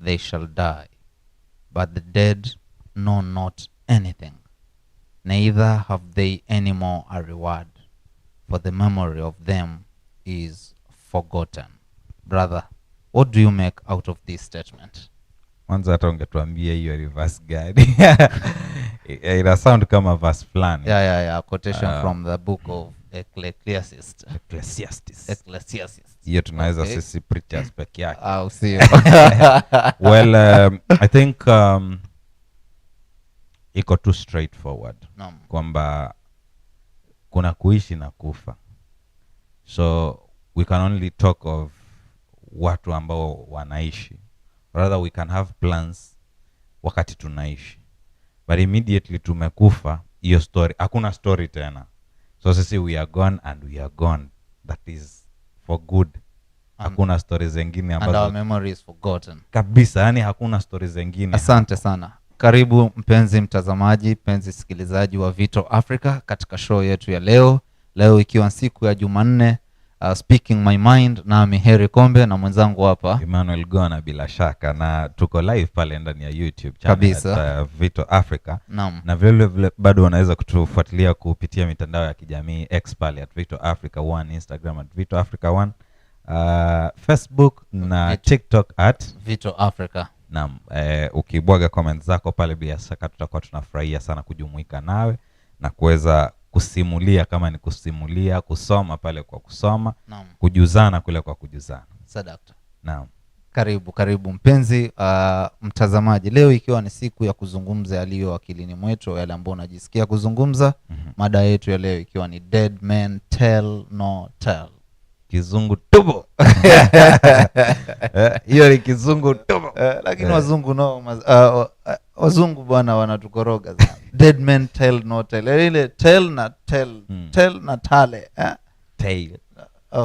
they shall die, but the dead know not anything, neither have they any more a reward, for the memory of them is forgotten. Brother, what do you make out of this statement? Kwanza hata ungetuambia hiyo reverse gani? Ina sound kama verse fulani. Yeah. Quotation from the book of Ecclesiastes. Hiyo tunaweza sisi preachers peke yake. Sio. Well, I think iko too straightforward. Kwamba kuna kuishi na kufa. So we can only talk of watu ambao wanaishi. Rather we can have plans wakati tunaishi. But immediately tumekufa, hiyo story, hakuna story tena. So sisi we are gone and we are gone. That is for good. Hakuna stories zingine ambazo. And our memory is forgotten. Kabisa, yani hakuna stories zingine. Asante sana. Karibu mpenzi mtazamaji, mpenzi sikilizaji wa Vito Africa katika show yetu ya leo. Leo ikiwa siku ya Jumanne, Speaking My Mind, na Miheri Kombe na mwenzangu hapa Emmanuel Gona, bila shaka, na tuko live pale ndani ya YouTube channel ya Vito Africa. Na vile bado unaweza kutufuatilia kupitia mitandao ya kijamii X pale at Vito Africa 1, Instagram at Vito Africa 1, Facebook na TikTok at Vito Africa. Naam, ukibwaga comments zako pale bila shaka tutakuwa tunafurahia sana kujumuika nawe na kuweza kusimulia kama ni kusimulia, kusoma pale kwa kusoma, kujuzana kule kwa kujuzana. Sadakta. Naam. Karibu mpenzi mtazamaji. Leo ikiwa ni siku ya kuzungumza yaliyo akilini mwetu, yale ambayo unajisikia kuzungumza. Mada yetu ya leo ikiwa ni Dead Men Tell No Tell. Kizungu tubo. Hiyo ni kizungu tubo. Lakini wazungu wazungu bwana wanatukoroga sana. Dead Men Tell No Tell. Ile tell na tell, tell na tale. Tail.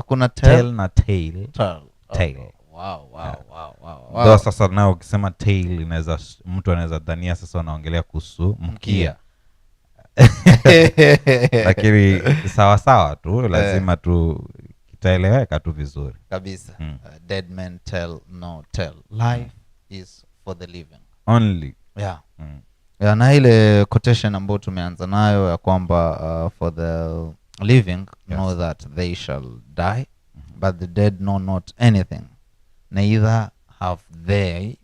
Kuna tell na tail. Tail. Wow. Sasa nao ukisema tail mtu anaweza dhania sasa wanaongelea kuhusu mkia. Lakini sawa tu, lazima tu kitaeleweka tu vizuri. Kabisa. Dead Men Tell No Tell. Life is for the living. Only. Yeah. Na ile quotation ambayo tumeanza nayo ya kwamba for the living know that they shall die, but the dead know not anything, neither have they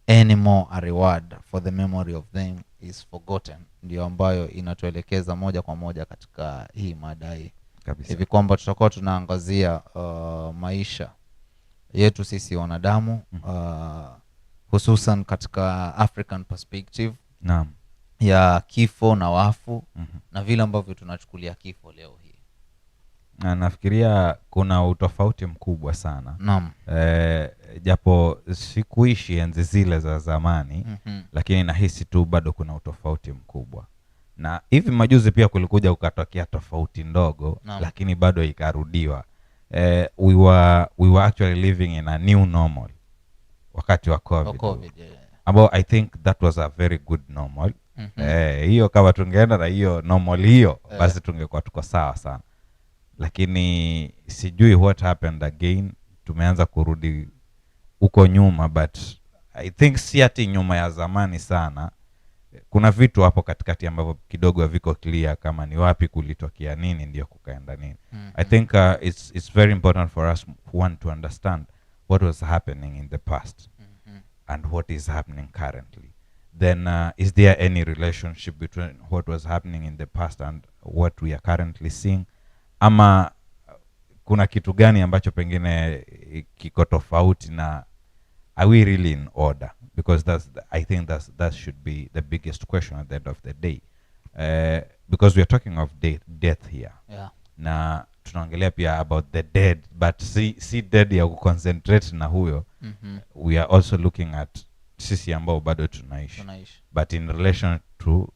any more a reward, for the memory of them is forgotten. Ndio ambayo inatuelekeza moja kwa moja katika hii madai. Hivi kwamba tutakuwa tunaangazia maisha yetu sisi wanadamu, hususan katika African perspective. Naam. Ya kifo na wafu, na vile ambavyo tunachukulia kifo leo hii. Na nafikiria kuna utofauti mkubwa sana. Naam. Japo sikuishi enzi zile za zamani, lakini nahisi tu bado kuna utofauti mkubwa. Na hivi majuzi pia kulikuja ukatokea tofauti ndogo, lakini bado ikarudiwa. We were actually living in a new normal wakati wa COVID. About I think that was a very good normal. Hiyo kama tungeenda na hiyo normal hiyo, basi tungekuwa tuko sawa sana. Lakini sijui what happened again, tumeanza kurudi uko nyuma, but I think si ati nyuma ya zamani sana. Kuna vitu hapo katikati ambavyo kidogo haviko clear, kama ni wapi kulitokea nini ndio kukaenda nini. I think it's very important for us to understand what was happening in the past and what is happening currently. Then is there any relationship between what was happening in the past and what we are currently seeing? Ama kuna kitu gani ambacho pengine kiko tofauti, na are we really in order? Because I think that should be the biggest question at the end of the day. Because we are talking of death here. Yeah. Na tunaongelea pia about the dead, but si dead ya kuconcentrate na huyo. We are also looking at sisi ambao bado tunaishi. But in relation to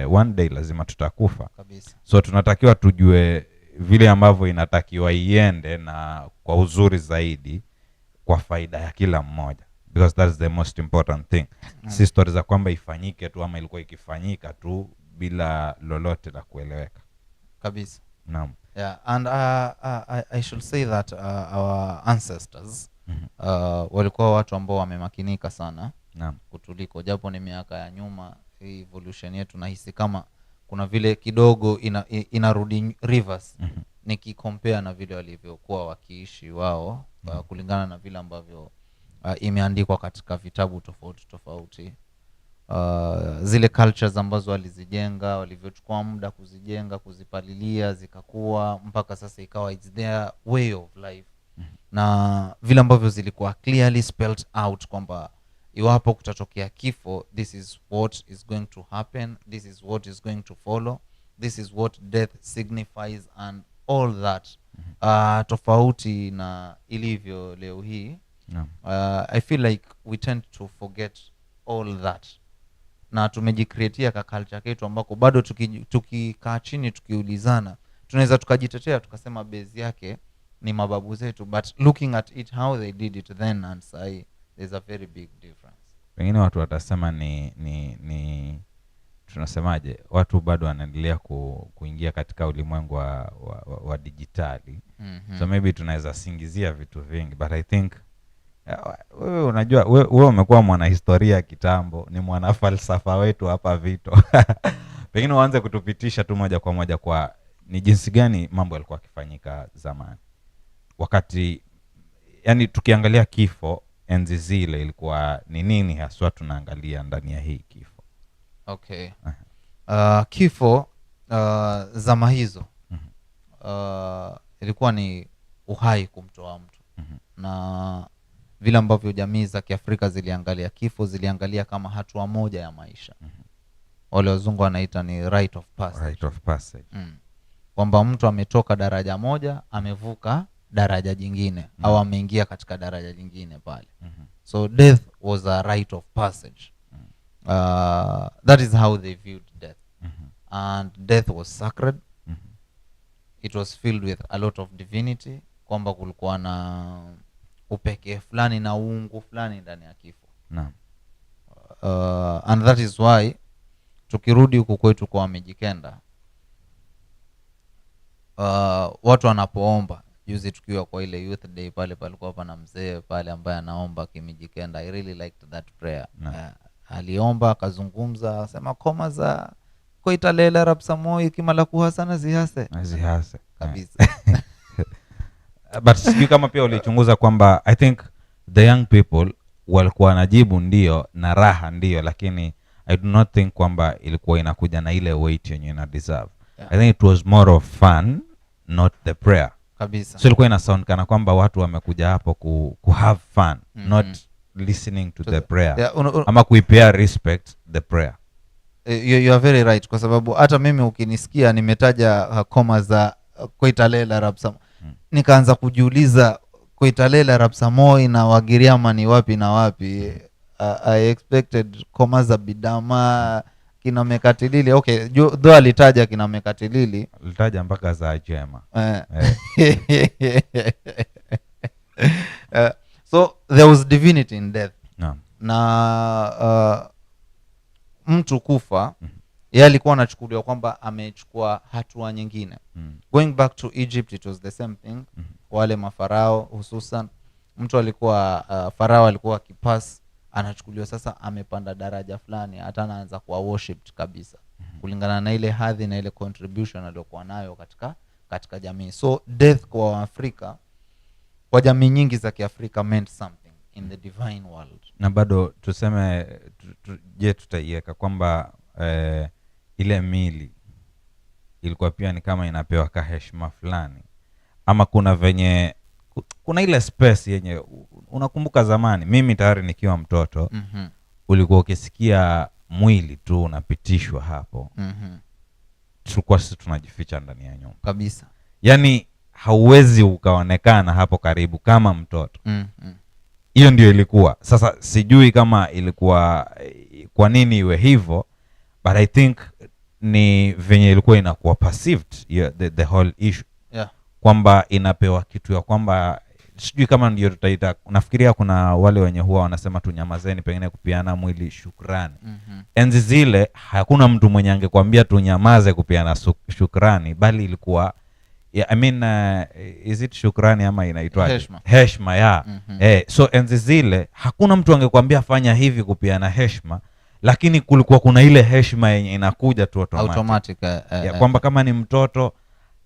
one day lazima tutakufa. Kabisa. So tunatakiwa tujue vile ambavyo inatakiwa iende na kwa uzuri zaidi, kwa faida ya kila mmoja, because that's the most important thing. Si stories za kwamba ifanyike tu ama ilikuwa ikifanyika tu bila lolote la kueleweka. Kabisa. Naam. Yeah, and I should say that our ancestors walikuwa watu ambao wamemakinika sana Naam. kutuliko, japo ni miaka ya nyuma hii evolution yetu nahisi kama kuna vile kidogo inarudi reverse nikicompare na vile walivyokuwa wakiishi wao kulingana na vile ambavyo imeandikwa katika vitabu tofauti tofauti. Zile cultures ambazo walizijenga, walivyochukua muda kuzijenga, kuzipalilia, zikakuwa mpaka sasa ikawa it's their way of life. Na vile ambavyo zilikuwa clearly spelled out kwamba iwapo kutatokea kifo, this is what is going to happen, this is what is going to follow, this is what death signifies and all that. Tofauti na ilivyo leo hii. I feel like we tend to forget all that, na tumejikreatia ka culture ketu ambako bado tukikaa chini tukiulizana tunaweza tukajitetea tukasema base yake ni mababu zetu, but looking at it how they did it then and say there's a very big difference. Pengine watu watasema ni tunasemaje, watu bado wanaendelea kuingia katika ulimwengu wa digitali. So maybe tunaweza singizia vitu vingi, but I think wewe unajua wewe umekuwa mwana historia kitambo, ni mwana falsafa wetu hapa Vito. Pengine uanze kutupitisha tu moja kwa moja kwa ni jinsi gani mambo yalikuwa yakifanyika zamani, wakati yani tukiangalia kifo enzi zile ilikuwa ni nini haswa tunaangalia ndani ya hii kifo. Okay. Kifo zama hizo ilikuwa ni uhai kumtoa mtu. Na vile ambavyo jamii za Kiafrika ziliangalia kifo, ziliangalia kama hatua moja ya maisha. Wale wazungu wanaita ni rite of passage. Rite of passage. Kwamba mtu ametoka daraja moja amevuka daraja jingine au ameingia katika daraja jingine pale. So death was a rite of passage. That is how they viewed death. And death was sacred. It was filled with a lot of divinity, kwamba kulikuwa na upekee fulani na uungu fulani ndani ya kifo. Naam. And that is why tukirudi huko kwetu kwa Mijikenda, watu wanapoomba, juzi tukiwa kwa ile youth day pale palikuwa pana mzee pale ambaye anaomba Kimijikenda. I really liked that prayer. Aliomba akazungumza, akasema koma za koitalela rapsamoi kimala kuhasana zihase kabisa. But sijui kama pia ulichunguza kwamba I think the young people walikuwa wanajibu ndio na raha ndio, lakini I do not think kwamba ilikuwa inakuja na ile weight yenye ina deserve. I think it was more of fun, not the prayer kabisa. So ilikuwa ina sound kana kwamba watu wamekuja hapo ku have fun, not listening to the prayer. Ama kuipea respect the prayer. You are very right, kwa sababu hata mimi ukinisikia nimetaja koma za koitalela rapsam, nikaanza kujiuliza koitalela rapsamoi na Wagiriama ni wapi na wapi. I expected koma za Bidama, kina Mekatilili. Okay, though alitaja kina Mekatilili, alitaja mpaka za Jema. So there was divinity in death. Na mtu kufa yeye alikuwa anachukuliwa kwamba amechukua hatua nyingine. Going back to Egypt, it was the same thing. Wale mafarao hususan, mtu alikuwa farao alikuwa kipass, anachukuliwa sasa amepanda daraja fulani, hata anaanza kuwa worshipped kabisa kulingana na ile hadhi na ile contribution aliyokuwa nayo katika jamii. So death kwa Afrika, kwa jamii nyingi za Kiafrika, meant something in the divine world. Na bado tuseme je tutaiweka kwamba ile mili ilikuwa pia ni kama inapewa ka heshima fulani, ama kuna venye kuna ile space yenye unakumbuka zamani, mimi tayari nikiwa mtoto ulikuwa ukisikia mwili tu unapitishwa hapo, tulikuwa sisi tunajificha ndani ya nyumba kabisa. Yani hauwezi ukaonekana hapo karibu kama mtoto. Hiyo ndio ilikuwa. Sasa sijui kama ilikuwa kwa nini iwe hivyo, but I think ni venye ilikuwa inakuwa perceived, the whole issue. Kwamba inapewa kitu ya kwamba sijui kama ndio tutaita, nafikiria kuna wale wenye huwa wanasema tunyamazeni, pengine kupiana mwili shukrani. Enzi zile hakuna mtu mwenye angekwambia tunyamaze kupiana shukrani, bali ilikuwa Yeah, I mean is it shukrani ama inaitwaje? Heshima. Heshima, yeah. So enzi zile hakuna mtu angekwambia fanya hivi kupiana heshima, lakini kulikuwa kuna ile heshima yenye inakuja tu automatic. Ya kwamba kama ni mtoto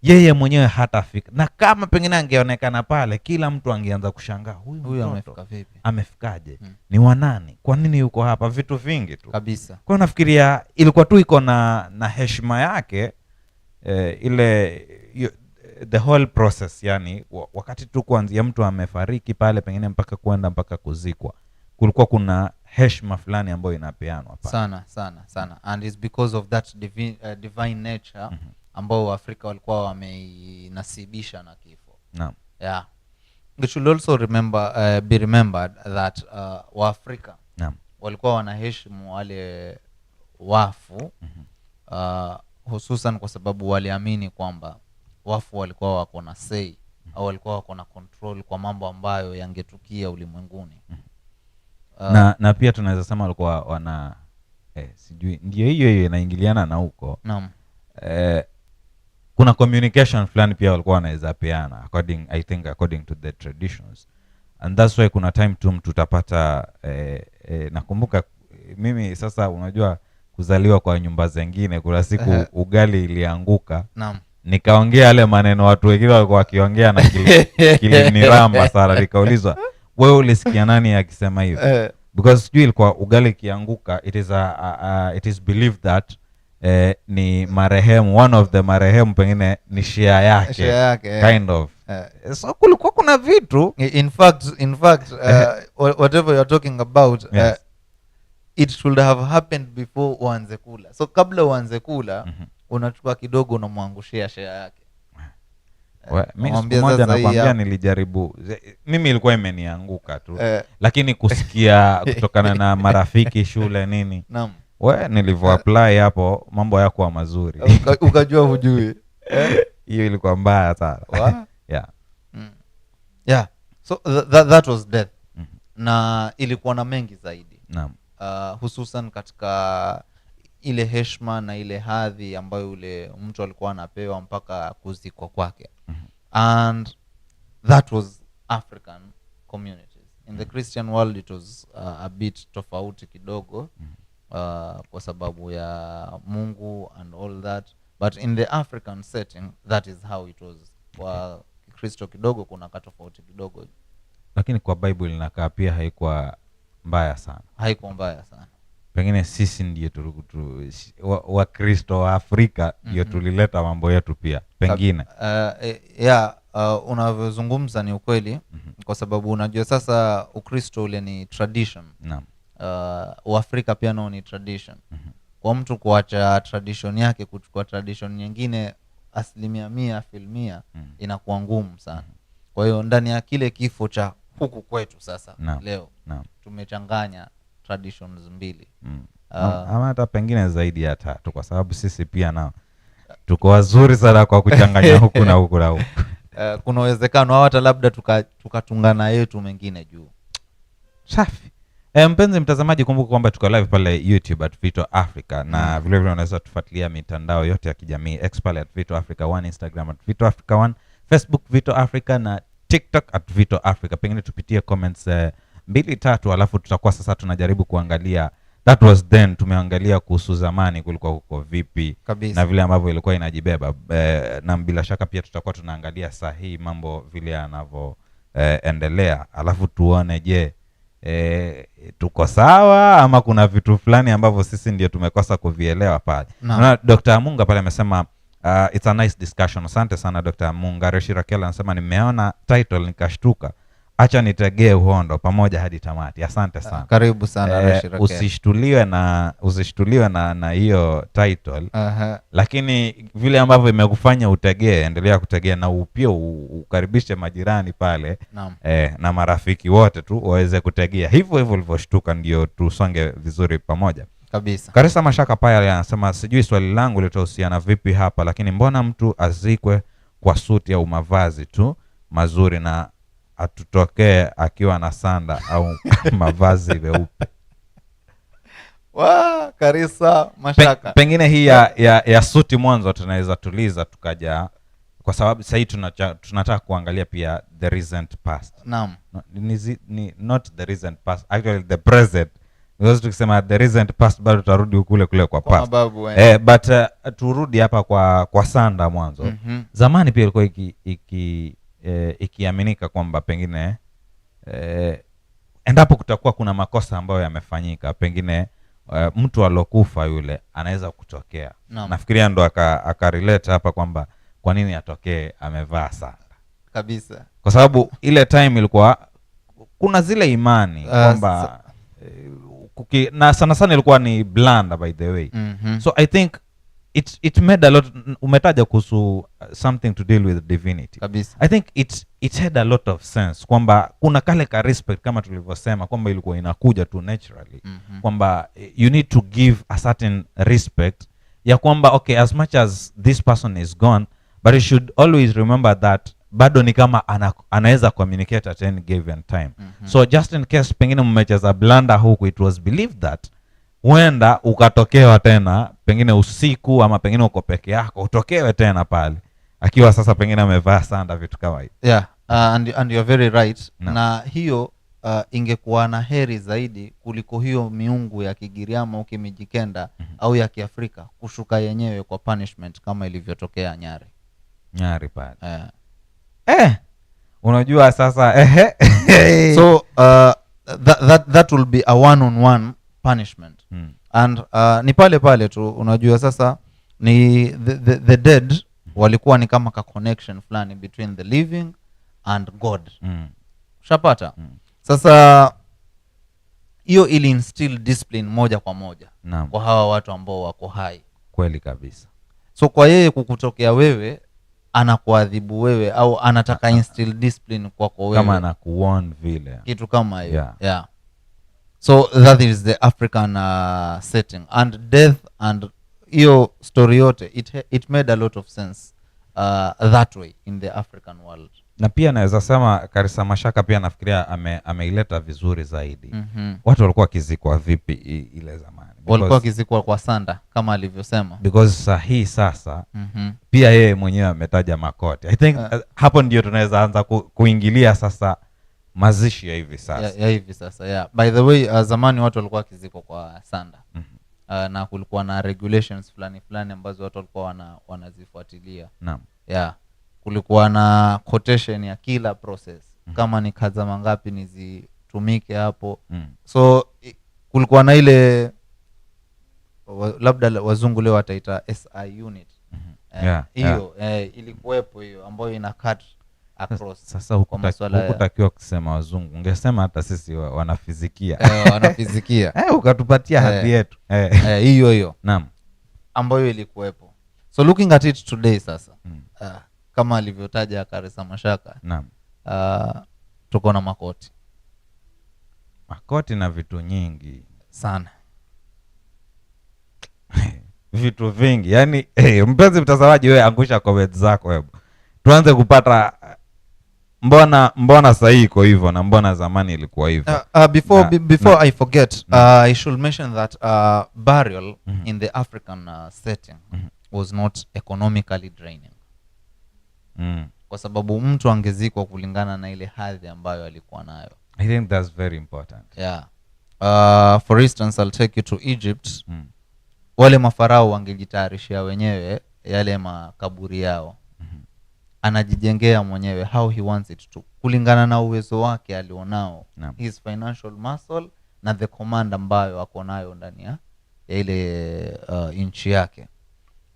yeye mwenyewe hatafika, na kama pengine angeonekana pale kila mtu angeanza kushangaa huyu amefika vipi, amefikaje, ni wanani, kwa nini yuko hapa, vitu vingi tu kabisa. Kwa nafikiria ilikuwa tu iko na heshima yake ile the whole process, yani wakati tu kuanzia mtu amefariki pale pengine mpaka kwenda mpaka kuzikwa, kulikuwa kuna heshima fulani ambayo inapeanwa pale sana and it's because of that divine nature ambao Afrika walikuwa wameinasibisha na kifo. Naam. Yeah. We should also be remembered that Waafrika walikuwa wanaheshimu wale wafu hususan kwa sababu waliamini kwamba wafu walikuwa wako na say au walikuwa wako na control kwa mambo ambayo yangetukia ulimwenguni. Na pia tunaweza sema walikuwa wana sijui ndio hiyo inaingiliana na huko. Naam. Kuna communication fulani pia walikuwa wanaweza peana according to the traditions, and that's why kuna time tu tutapata nakumbuka mimi sasa, unajua kuzaliwa kwa nyumba zingine, kuna siku ugali ilianguka. Naam. Nikaongea yale maneno watu wengine walikuwa wakiongea na kiliniramba sana. Nikaulizwa, wewe ulisikia nani akisema hivyo? Because sijui ilikuwa ugali kianguka, it is believed that ni marehemu, one of the marehemu pengine ni share yake kind of. So kulikuwa kuna vitu in fact whatever you're talking about, yes. It should have happened before uanze kula. So kabla uanze kula unachukua kidogo unamwangushia share yake. Mimi siku moja nakwambia nilijaribu, mimi ilikuwa imenianguka tu lakini kusikia kutokana na marafiki shule nini. Naam. Nilivyo apply hapo mambo yako mazuri. Ukajua hujui. Hiyo ilikuwa mbaya sana. Yeah. Yeah. So that was death. Na ilikuwa na mengi zaidi. Naam. Hususan katika ile heshima na ile hadhi ambayo ule mtu alikuwa anapewa mpaka kuzikwa kwake. And that was African communities. In the Christian world it was a bit tofauti kidogo. Kwa sababu ya Mungu and all that, but in the African setting that is how it was. Kwa Kristo kidogo kuna katofauti kidogo, lakini kwa Bible inakaa pia haikuwa mbaya sana. Pengine sisi ndiye wa Kristo wa Afrika ndio tulileta mambo yetu pia pengine. Unavyozungumza ni ukweli. Kwa sababu unajua sasa Ukristo ule ni tradition. Naam. Uafrika pia nao ni tradition. Kwa mtu kuacha tradition yake kuchukua tradition nyingine 100% inakuwa ngumu sana. Kwa hiyo ndani ya kile kifo cha huku kwetu sasa leo tumechanganya traditions mbili. Ama hata pengine zaidi ya 3, kwa sababu sisi pia nao tuko wazuri sana kwa kuchanganya huku na huku na huku. Kuna uwezekano hata labda tukatungana yetu mengine juu. Safi. Mpenzi mtazamaji, kumbuka kwamba tuko live pale YouTube at Vito Africa, na vile vile unaweza tufuatilia mitandao yote ya kijamii, X pale at Vito Africa 1, Instagram at Vito Africa 1, Facebook Vito Africa na TikTok at Vito Africa. Pengine tupitie comments 2-3 alafu tutakuwa sasa tunajaribu kuangalia that was then, tumeangalia kuhusu zamani kulikuwa huko vipi kabisa, na vile ambavyo ilikuwa inajibeba, na bila shaka pia tutakuwa tunaangalia sahihi mambo vile yanavyo endelea, alafu tuone je tuko sawa ama kuna vitu fulani ambavyo sisi ndio tumekosa kuvielewa pale. Na Dr. Amunga pale amesema it's a nice discussion. Asante sana Dr. Amunga. Reshirakela anasema nimeona title nikashtuka, acha nitegee uhondo pamoja hadi tamati. Asante sana. Karibu sana Reshirakela. Usishtuliwe na hiyo title. Lakini vile ambavyo imekufanya utegee, endelea kutegea na pia ukaribishe majirani pale na marafiki wote tu waweze kutegea. Hivyo ulivyoshtuka ndio tusonge vizuri pamoja. Kabisa. Karisa Mashaka pale anasema sijui swali langu litahusiana vipi hapa, lakini mbona mtu azikwe kwa suti au mavazi tu mazuri na atutokee akiwa na sanda au mavazi meupe? Karisa Mashaka. Pengine hii ya suti mwanzo tunaweza tuliza tukaja kwa sababu sasa hii tunataka kuangalia pia the recent past. Naam. Not the recent past, actually the present, because tukisema the recent past bado tutarudi kule kwa past. Mababu, but turudi hapa kwa Sanda mwanzo. Zamani pia ilikuwa ikiaminika kwamba pengine endapo kutakuwa kuna makosa ambayo yamefanyika, pengine mtu alokufa yule anaweza kutokea. Nafikiria ndo aka-relate hapa kwamba kwa nini atokee amevaa sanda kabisa, kwa sababu ile time ilikuwa kuna zile imani kwamba na sana ilikuwa ni bland, by the way. So I think it made a lot. Umetaja kuhusu something to deal with divinity kabisa. I think it had a lot of sense kwamba kuna kale ka respect kama tulivyosema kwamba ilikuwa inakuja tu naturally, kwamba you need to give a certain respect ya kwamba okay, as much as this person is gone, but you should always remember that bado ni kama anaweza communicate at any given time. So just in case pengine mmecheza blanda huku, it was believed that huenda ukatokewa tena pengine usiku, ama pengine uko peke yako utokewe tena pale akiwa sasa pengine amevaa sanda, vitu kama hivi. Yeah, and you're very right. Na hiyo ingekuwa na heri zaidi kuliko hiyo miungu ya Kigiriama au Kimijikenda au ya Kiafrika kushuka yenyewe kwa punishment kama ilivyotokea Nyari pale. Unajua sasa so that will be a one-on-one punishment. And ni pale tu unajua sasa ni the dead walikuwa ni kama ka connection fulani between the living and God. Shapata. Sasa hiyo ili instill discipline moja kwa moja kwa hawa watu ambao wako hai. Kweli kabisa. So kwa yeye kukutokea wewe, anakuadhibu wewe au anataka instill discipline kwako wewe, kama anakuwarn vile, kitu kama hiyo. Yeah. So that is the African setting and death, and hiyo story yote it made a lot of sense that way in the African world. Na pia naweza sema Karisa Mashaka pia nafikiria ameileta vizuri zaidi. Watu walikuwa kizikwa vipi ile zamani? Walikuwa kizikwa kwa sanda kama alivyosema, because sahi sasa pia yeye mwenyewe ametaja makoti. I think hapo ndio tunaweza anza kuingilia sasa mazishi ya hivi sasa. Ya hivi sasa, yeah. By the way, zamani watu walikuwa kizikwa kwa sanda. Na kulikuwa na regulations fulani ambazo watu walikuwa wanazifuatilia. Naam. Yeah. Kulikuwa na quotation ya kila process. Kama ni kaza mangapi nizitumike hapo. So kulikuwa na ile labda wazungu leo wataita SI unit. Hiyo ilikuwepo hiyo ambayo ina cut across. Sasa hukutakiwa kusema wazungu, ungesema hata sisi wanafizikia. Wanafizikia. Ukatupatia hadhi yetu. Hiyo. Naam. Ambayo ilikuwepo. So looking at it today sasa. Kama alivyotaja Karisa Mashaka. Naam. Tuko na makoti na vitu nyingi sana. Vitu vingi. Yaani mpenzi mtazamaji, wewe angusha comment zako hebu. Tuanze kupata mbona sasa iko hivyo na mbona zamani ilikuwa hivyo. Before I forget, I should mention that burial in the African setting was not economically draining. Kwa sababu mtu angezikwa kulingana na ile hadhi ambayo alikuwa nayo. I think that's very important. Yeah. For instance, I'll take you to Egypt. Wale mafarao wangejitayarishia wenyewe yale makaburi yao. Anajijengea mwenyewe how he wants it to, kulingana na uwezo wake alionao, his financial muscle na the command ambayo ako nayo ndani ya ile inchi yake.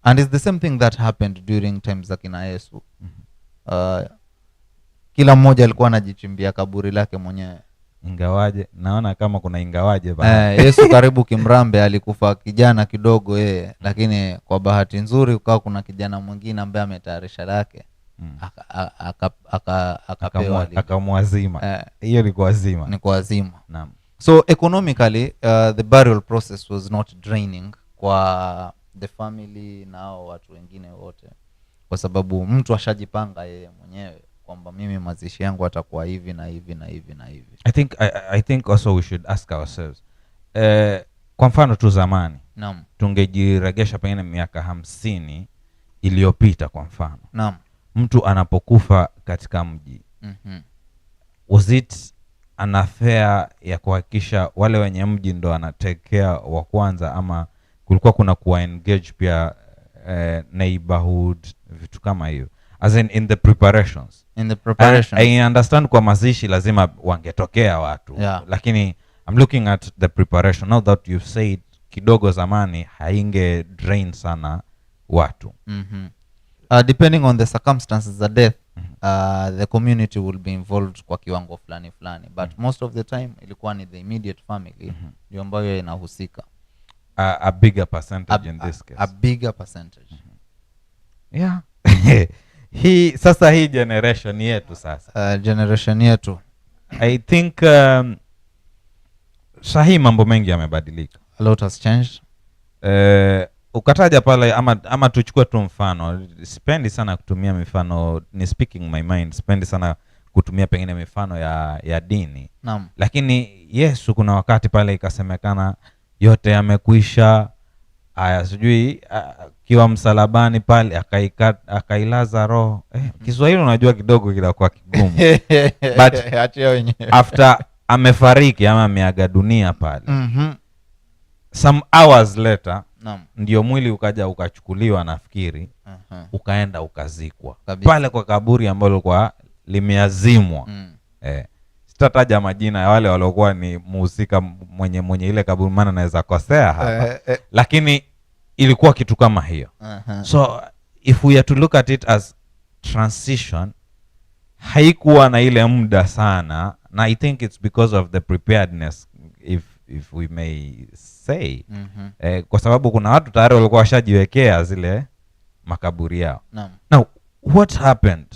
And it's the same thing that happened during times za kina Yesu. Kila mmoja alikuwa anajichimbia kaburi lake mwenyewe. Ingawaje naona kama kuna ingawaje Yesu karibu kimrambe alikufa kijana kidogo yeye, lakini kwa bahati nzuri ukawa kuna kijana mwingine ambaye ametayarisha lake. Akapewa akamwazima. Hiyo ni kuazima. Ni kuazima. Naam. So economically the burial process was not draining kwa the family na watu wengine wote, kwa sababu mtu ashajipanga yeye mwenyewe kwamba mimi mazishi yangu atakuwa hivi na hivi na hivi na hivi. I think also we should ask ourselves, kwa mfano tu zamani, naam, tungejiregesha pengine miaka 50 iliyopita kwa mfano. Naam. mtu anapokufa katika mji, was it an affair ya kuhakikisha wale wenye mji ndo anatekea wa kwanza, ama kulikuwa kuna kuwa engage pia neighborhood, vitu kama hiyo, as in the preparations? In the preparations, I understand kwa mazishi lazima wangetokea watu, lakini I'm looking at the preparation. Now that you've said kidogo zamani hainge drain sana watu. Depending on the circumstances of death, the community will be involved kwa kiwango fulani fulani, but most of the time ilikuwa ni the immediate family ndio ambayo inahusika. A bigger percentage in this case. A bigger percentage. Yeah. Sasa hii generation yetu sasa. Generation yetu. I think sahi mambo mengi yamebadilika. A lot has changed. Ukataja pale ama tuchukue tu mfano. Sipendi sana kutumia mifano, ni speaking my mind. Sipendi sana kutumia pengine mifano ya dini. Naam. Lakini Yesu kuna wakati pale ikasemekana yote yamekwisha. Aya, sijui kiwa msalabani pale akailaza roho. Kiswahili unajua kidogo kinakuwa kigumu. But after amefariki ama ameaga dunia pale, some hours later, ndio mwili ukaja ukachukuliwa, nafikiri ukaenda ukazikwa pale kwa kaburi ambalo kwa limeazimwa. Sitataja majina ya wale waliokuwa ni muhusika mwenye ile kaburi, maana naweza kosea hapa. Lakini ilikuwa kitu kama hiyo. So if we are to look at it as transition, haikuwa na ile muda sana, na I think it's because of the preparedness, if we may say. Kwa sababu kuna watu tayari walikuwa washajiwekea zile makaburi yao. Now what happened,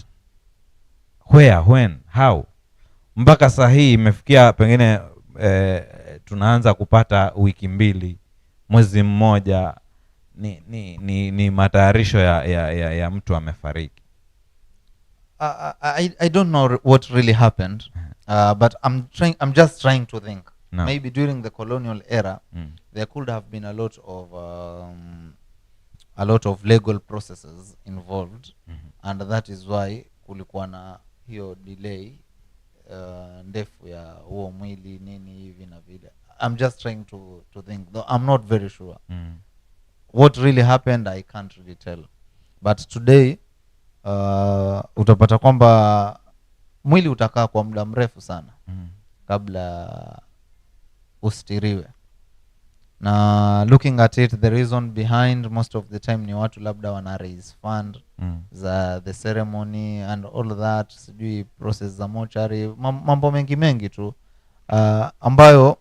where, when, how, mpaka saa hii imefikia pengine tunaanza kupata wiki 2, mwezi mmoja, ni matayarisho ya mtu amefariki. I don't know what really happened, but I'm just trying to think. Maybe during the colonial era, there could have been a lot of legal processes involved, and that is why kulikuwa na hiyo delay ndefu ya huo mwili nini hivi na vile. I'm just trying to think, though I'm not very sure. What really happened I can't really tell, but today utapata kwamba mwili utakaa kwa muda mrefu sana kabla ustiriwe. Na looking at it, the reason behind most of the time ni watu labda wana raise fund za the ceremony and all that, sijui process za mortuary, mambo mengi tu ambayo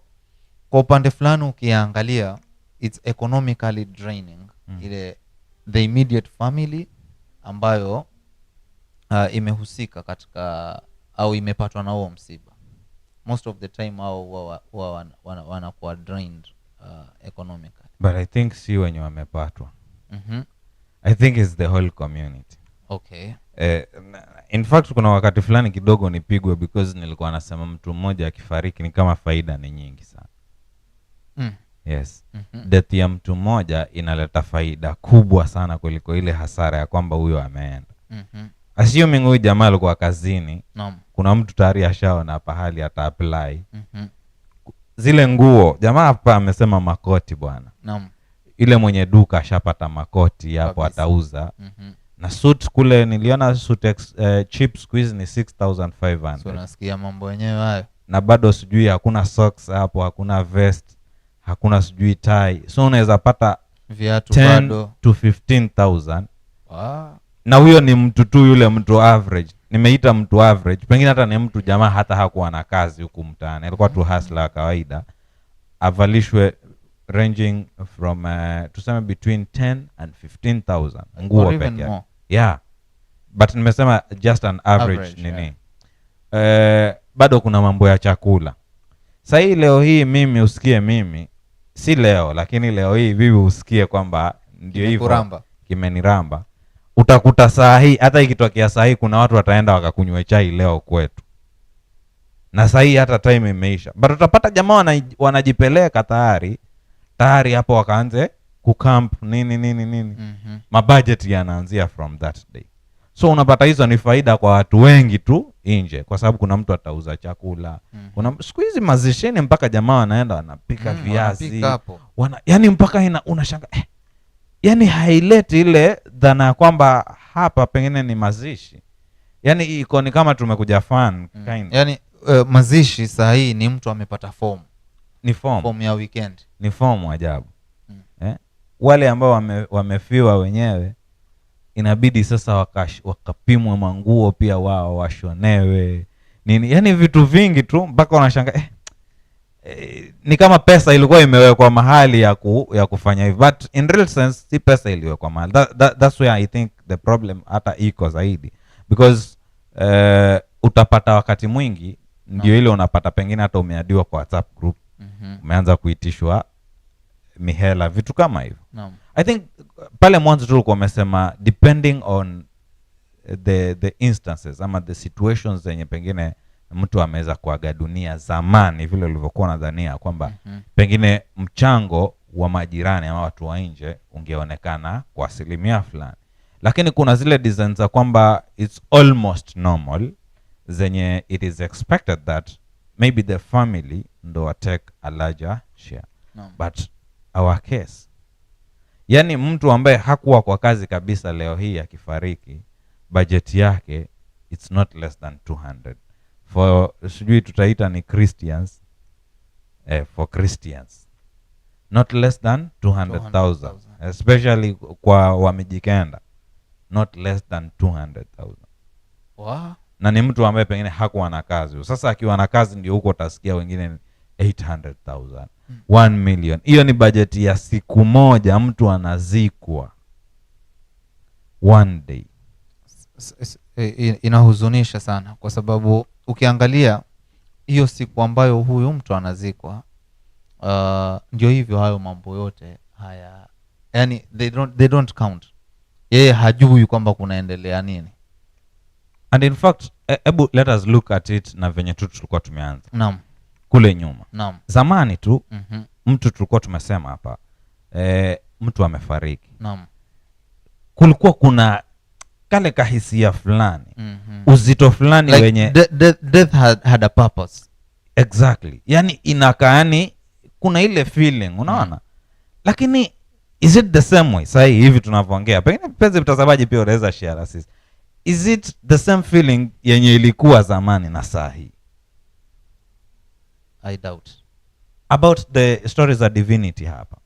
kwa upande fulani ukiangalia it's economically draining ile the immediate family ambayo imehusika katika au imepatwa na huo msiba. Most of the time au wanakuwa drained economically. But I think si wenye wamepatwa. I think it's the whole community. Okay. In fact kuna wakati fulani kidogo nipigwe because nilikuwa nasema mtu mmoja akifariki ni kama faida ni nyingi sana. Yes. Death ya mtu mmoja inaleta faida kubwa sana kuliko ile hasara ya kwamba huyo ameenda. Assuming huyu jamaa alikuwa kazini, kuna mtu tayari ashaona pahali ata apply. Zile nguo, jamaa hapa amesema makoti bwana. Ile mwenye duka ashapata makoti hapo atauza. Na suit kule niliona suit cheap squeeze ni 6500. So nasikia mambo yenyewe hayo. Na bado sijui hakuna socks hapo, hakuna vest, hakuna sijui tie. So unaweza pata viatu bado to 15000. Na huyo ni mtu tu, yule mtu average. Nimeita mtu average, pengine hata ni mtu jamaa hata hakuwa na kazi huku mtaani, alikuwa tu hustler kawaida. Avalishwe ranging from tuseme between 10 and 15000 nguo peke yake. Yeah, but nimesema just an average nini. Bado kuna mambo ya chakula. Sasa hii leo hii mimi usikie, mimi si leo lakini leo hii vipi usikie kwamba ndio hivyo kimeniramba. Utakuta saa hii hata ikitokea saa hii kuna watu wataenda wakakunywa chai leo kwetu, na saa hii hata time imeisha, but utapata jamaa wanajipeleka tayari hapo wakaanze kucamp nini. Mabudget yanaanzia from that day. So unapata hizo ni faida kwa watu wengi tu nje, kwa sababu kuna mtu atauza chakula. Kuna siku hizi mazisheni mpaka jamaa wanaenda wanapika viazi, yani mpaka unashanga yani haileti ile dhana ya kwamba hapa pengine ni mazishi. Yani iko ni kama tumekuja fan kind. Yani mazishi saa hii ni mtu amepata form. Ni form ya weekend. Ni form ajabu. Wale ambao wamefiwa wenyewe inabidi sasa wakapimwe manguo pia, wao washonewe nini, yani vitu vingi tu mpaka unashanga ni kama pesa ilikuwa imewekwa mahali ya kufanya hivi, but in real sense si pesa iliwekwa mahali. That's where I think the problem hata iko zaidi, because utapata wakati mwingi ndio ile unapata pengine hata umeadiwa kwa WhatsApp group, umeanza kuitishwa mihela, vitu kama hivyo. I think pale mwanzo tu ulikuwa umesema depending on the instances ama the situations zenye pengine mtu ameweza kuaga dunia zamani, vile ulivyokuwa nadhania kwamba pengine mchango wa majirani ama watu wa nje ungeonekana kwa asilimia fulani, lakini kuna zile designs za kwamba it's almost normal zenye it is expected that maybe the family ndo take a larger share. But our case, yani mtu ambaye hakuwa kwa kazi kabisa leo hii akifariki, budget yake it's not less than 200 for sijui tutaita ni Christians, for Christians not less than 200,000, especially kwa wamejikenda, not less than 200,000. Wow. Na ni mtu ambaye pengine hakuwa na kazi. Sasa akiwa na kazi ndio huko utasikia wengine 800,000, 1 million. Hiyo ni bajeti ya siku moja mtu anazikwa one day. Inahuzunisha sana, kwa sababu ukiangalia hiyo siku ambayo huyu mtu anazikwa, ndio hivyo hayo mambo yote haya, yani they don't count. Yeye hajui kwamba kunaendelea nini. And in fact, let us look at it na venye tu tulikuwa tumeanza. Naam. Kule nyuma. Naam. Zamani tu mtu tulikuwa tumesema hapa, mtu amefariki. Naam. Kulikuwa kuna kale kahisia fulani, uzito fulani, like wenye death had a purpose. Exactly. Yani inakaani kuna ile feeling, unaona? Lakini is it the same way sasa hivi tunavyoongea? Pengine mpenzi mtazamaji pia unaweza share sisi. Is it the same feeling yenye ilikuwa zamani na saa hii? I doubt. About the stories of divinity hapa,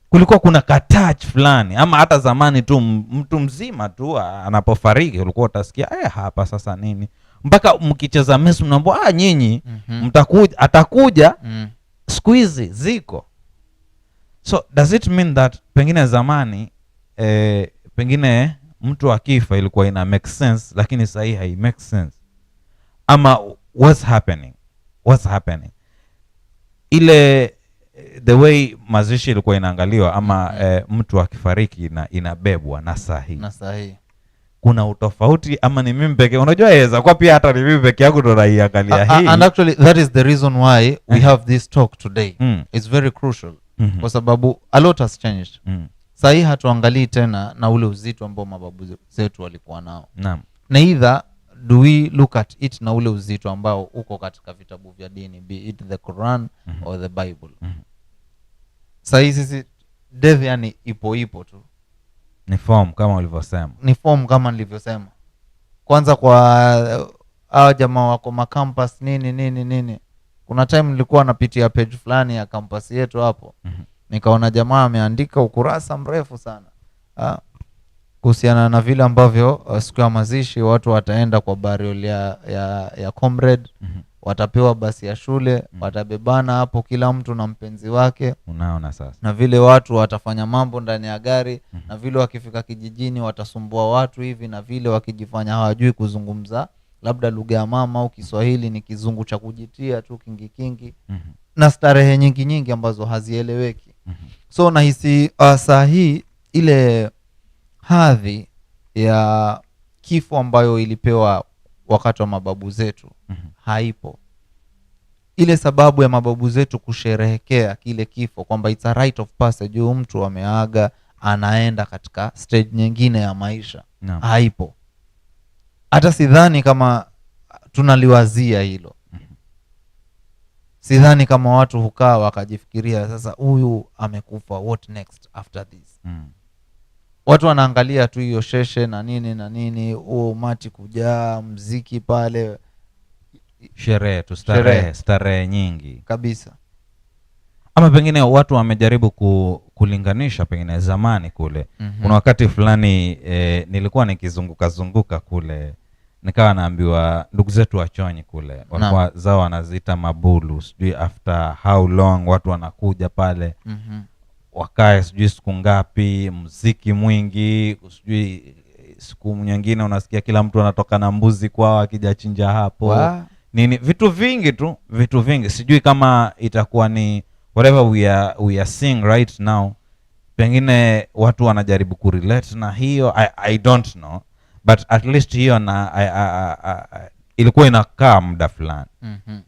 kulikuwa kuna touch fulani, ama hata zamani tu mtu mzima tu anapofariki ulikuwa utasikia hapa sasa nini, mpaka mkicheza mesi mnaambia nyinyi mtakuja, atakuja siku hizi ziko. So does it mean that pengine zamani pengine mtu akifa ilikuwa ina make sense, lakini sasa hii hai make sense? Ama what's happening ile the way mazishi ilikuwa inaangaliwa, ama mtu akifariki inabebwa na sahi kuna utofauti, ama ni mimi pekee? Unajua yaweza kwa pia hata ni mimi pekee yangu ndo naiangalia hii. And actually that is the reason why we have this talk today. It's very crucial kwa sababu a lot has changed. Sahi hatuangalii tena na ule uzito ambao mababu zetu walikuwa nao. Naam. Neither do we look at it na ule uzito ambao uko katika vitabu vya dini, be it the Quran or the Bible. Sahi sisi death yani ipo tu, ni form kama ulivyosema. Ni form kama nilivyosema. Kwanza kwa hao jamaa wako makampus nini. Kuna time nilikuwa napitia page fulani ya campus yetu hapo. Nikaona jamaa ameandika ukurasa mrefu sana kuhusiana na vile ambavyo siku ya mazishi watu wataenda kwa burial ya comrade, watapewa basi ya shule, watabebana hapo kila mtu na mpenzi wake. Unaona sasa. Na vile watu watafanya mambo ndani ya gari, na vile wakifika kijijini watasumbua watu hivi, na vile wakijifanya hawajui kuzungumza labda lugha ya mama au Kiswahili, ni kizungu cha kujitia tu kingi. Na starehe nyingi ambazo hazieleweki. So nahisi saa hii ile hadhi ya kifo ambayo ilipewa wakati wa mababu zetu haipo. Ile sababu ya mababu zetu kusherehekea kile kifo kwamba it's a rite of passage, mtu ameaga anaenda katika stage nyingine ya maisha. Naam. Haipo. Hata sidhani kama tunaliwazia hilo. Sidhani kama watu hukaa wakajifikiria sasa huyu amekufa, what next after this. Watu wanaangalia tu hiyo sheshe na nini umati kujaa, mziki pale, sherehe tu, starehe nyingi kabisa. Ama pengine watu wamejaribu kulinganisha pengine zamani kule. Kuna wakati fulani nilikuwa nikizunguka kule, nikawa naambiwa ndugu zetu wachonyi kule walikuwa zao wanaziita mabulu, sijui after how long watu wanakuja pale wakae sijui siku ngapi, muziki mwingi, sijui siku nyingine unasikia kila mtu anatoka na mbuzi kwao akija chinja hapo. Nini vitu vingi sijui kama itakuwa ni whatever we are seeing right now, pengine watu wanajaribu kurelate na hiyo. I don't know, but at least hiyo na ilikuwa inakaa muda fulani.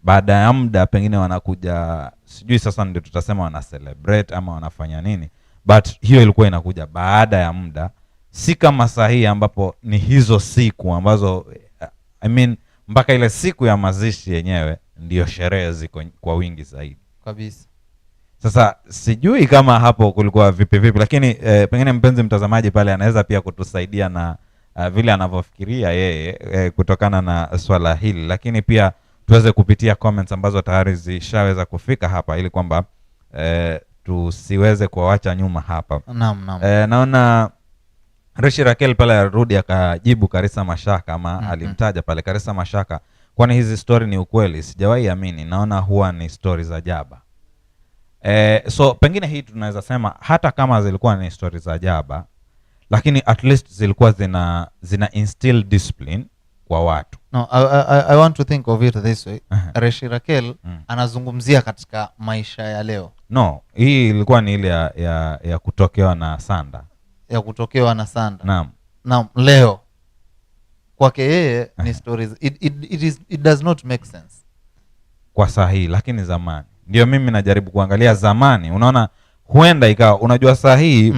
Baada ya muda pengine wanakuja, sijui sasa ndio tutasema wana celebrate ama wanafanya nini, but hiyo ilikuwa inakuja baada ya muda, si kama sahihi ambapo ni hizo siku ambazo I mean mpaka ile siku ya mazishi yenyewe ndio sherehe ziko kwa wingi zaidi kabisa. Sasa sijui kama hapo kulikuwa vipi, lakini pengine mpenzi mtazamaji pale anaweza pia kutusaidia na vile anavyofikiria yeye kutokana na swala hili, lakini pia tuweze kupitia comments ambazo tayari zishaweza kufika hapa ili kwamba tusiweze kuacha nyuma hapa. Naam. Naona Rishi Raquel pale arudi akajibu Karisa Mashaka ama alimtaja pale Karisa Mashaka, kwani hizi story ni ukweli? Sijawahi amini, naona huwa ni story za jaba. So pengine hii tunaweza sema hata kama zilikuwa ni story za jaba, lakini at least zilikuwa zina instill discipline kwa watu. No, I want to think of it this way. Rishi Raquel anazungumzia katika maisha ya leo. No, hii ilikuwa ni ile ya kutokewa na sanda. Ya kutokewa na sanda. Naam. Leo kwake yeye ni stories. It does not make sense kwa sahihi, lakini zamani ndio mimi najaribu kuangalia zamani. Unaona, huenda ikawa unajua sahihi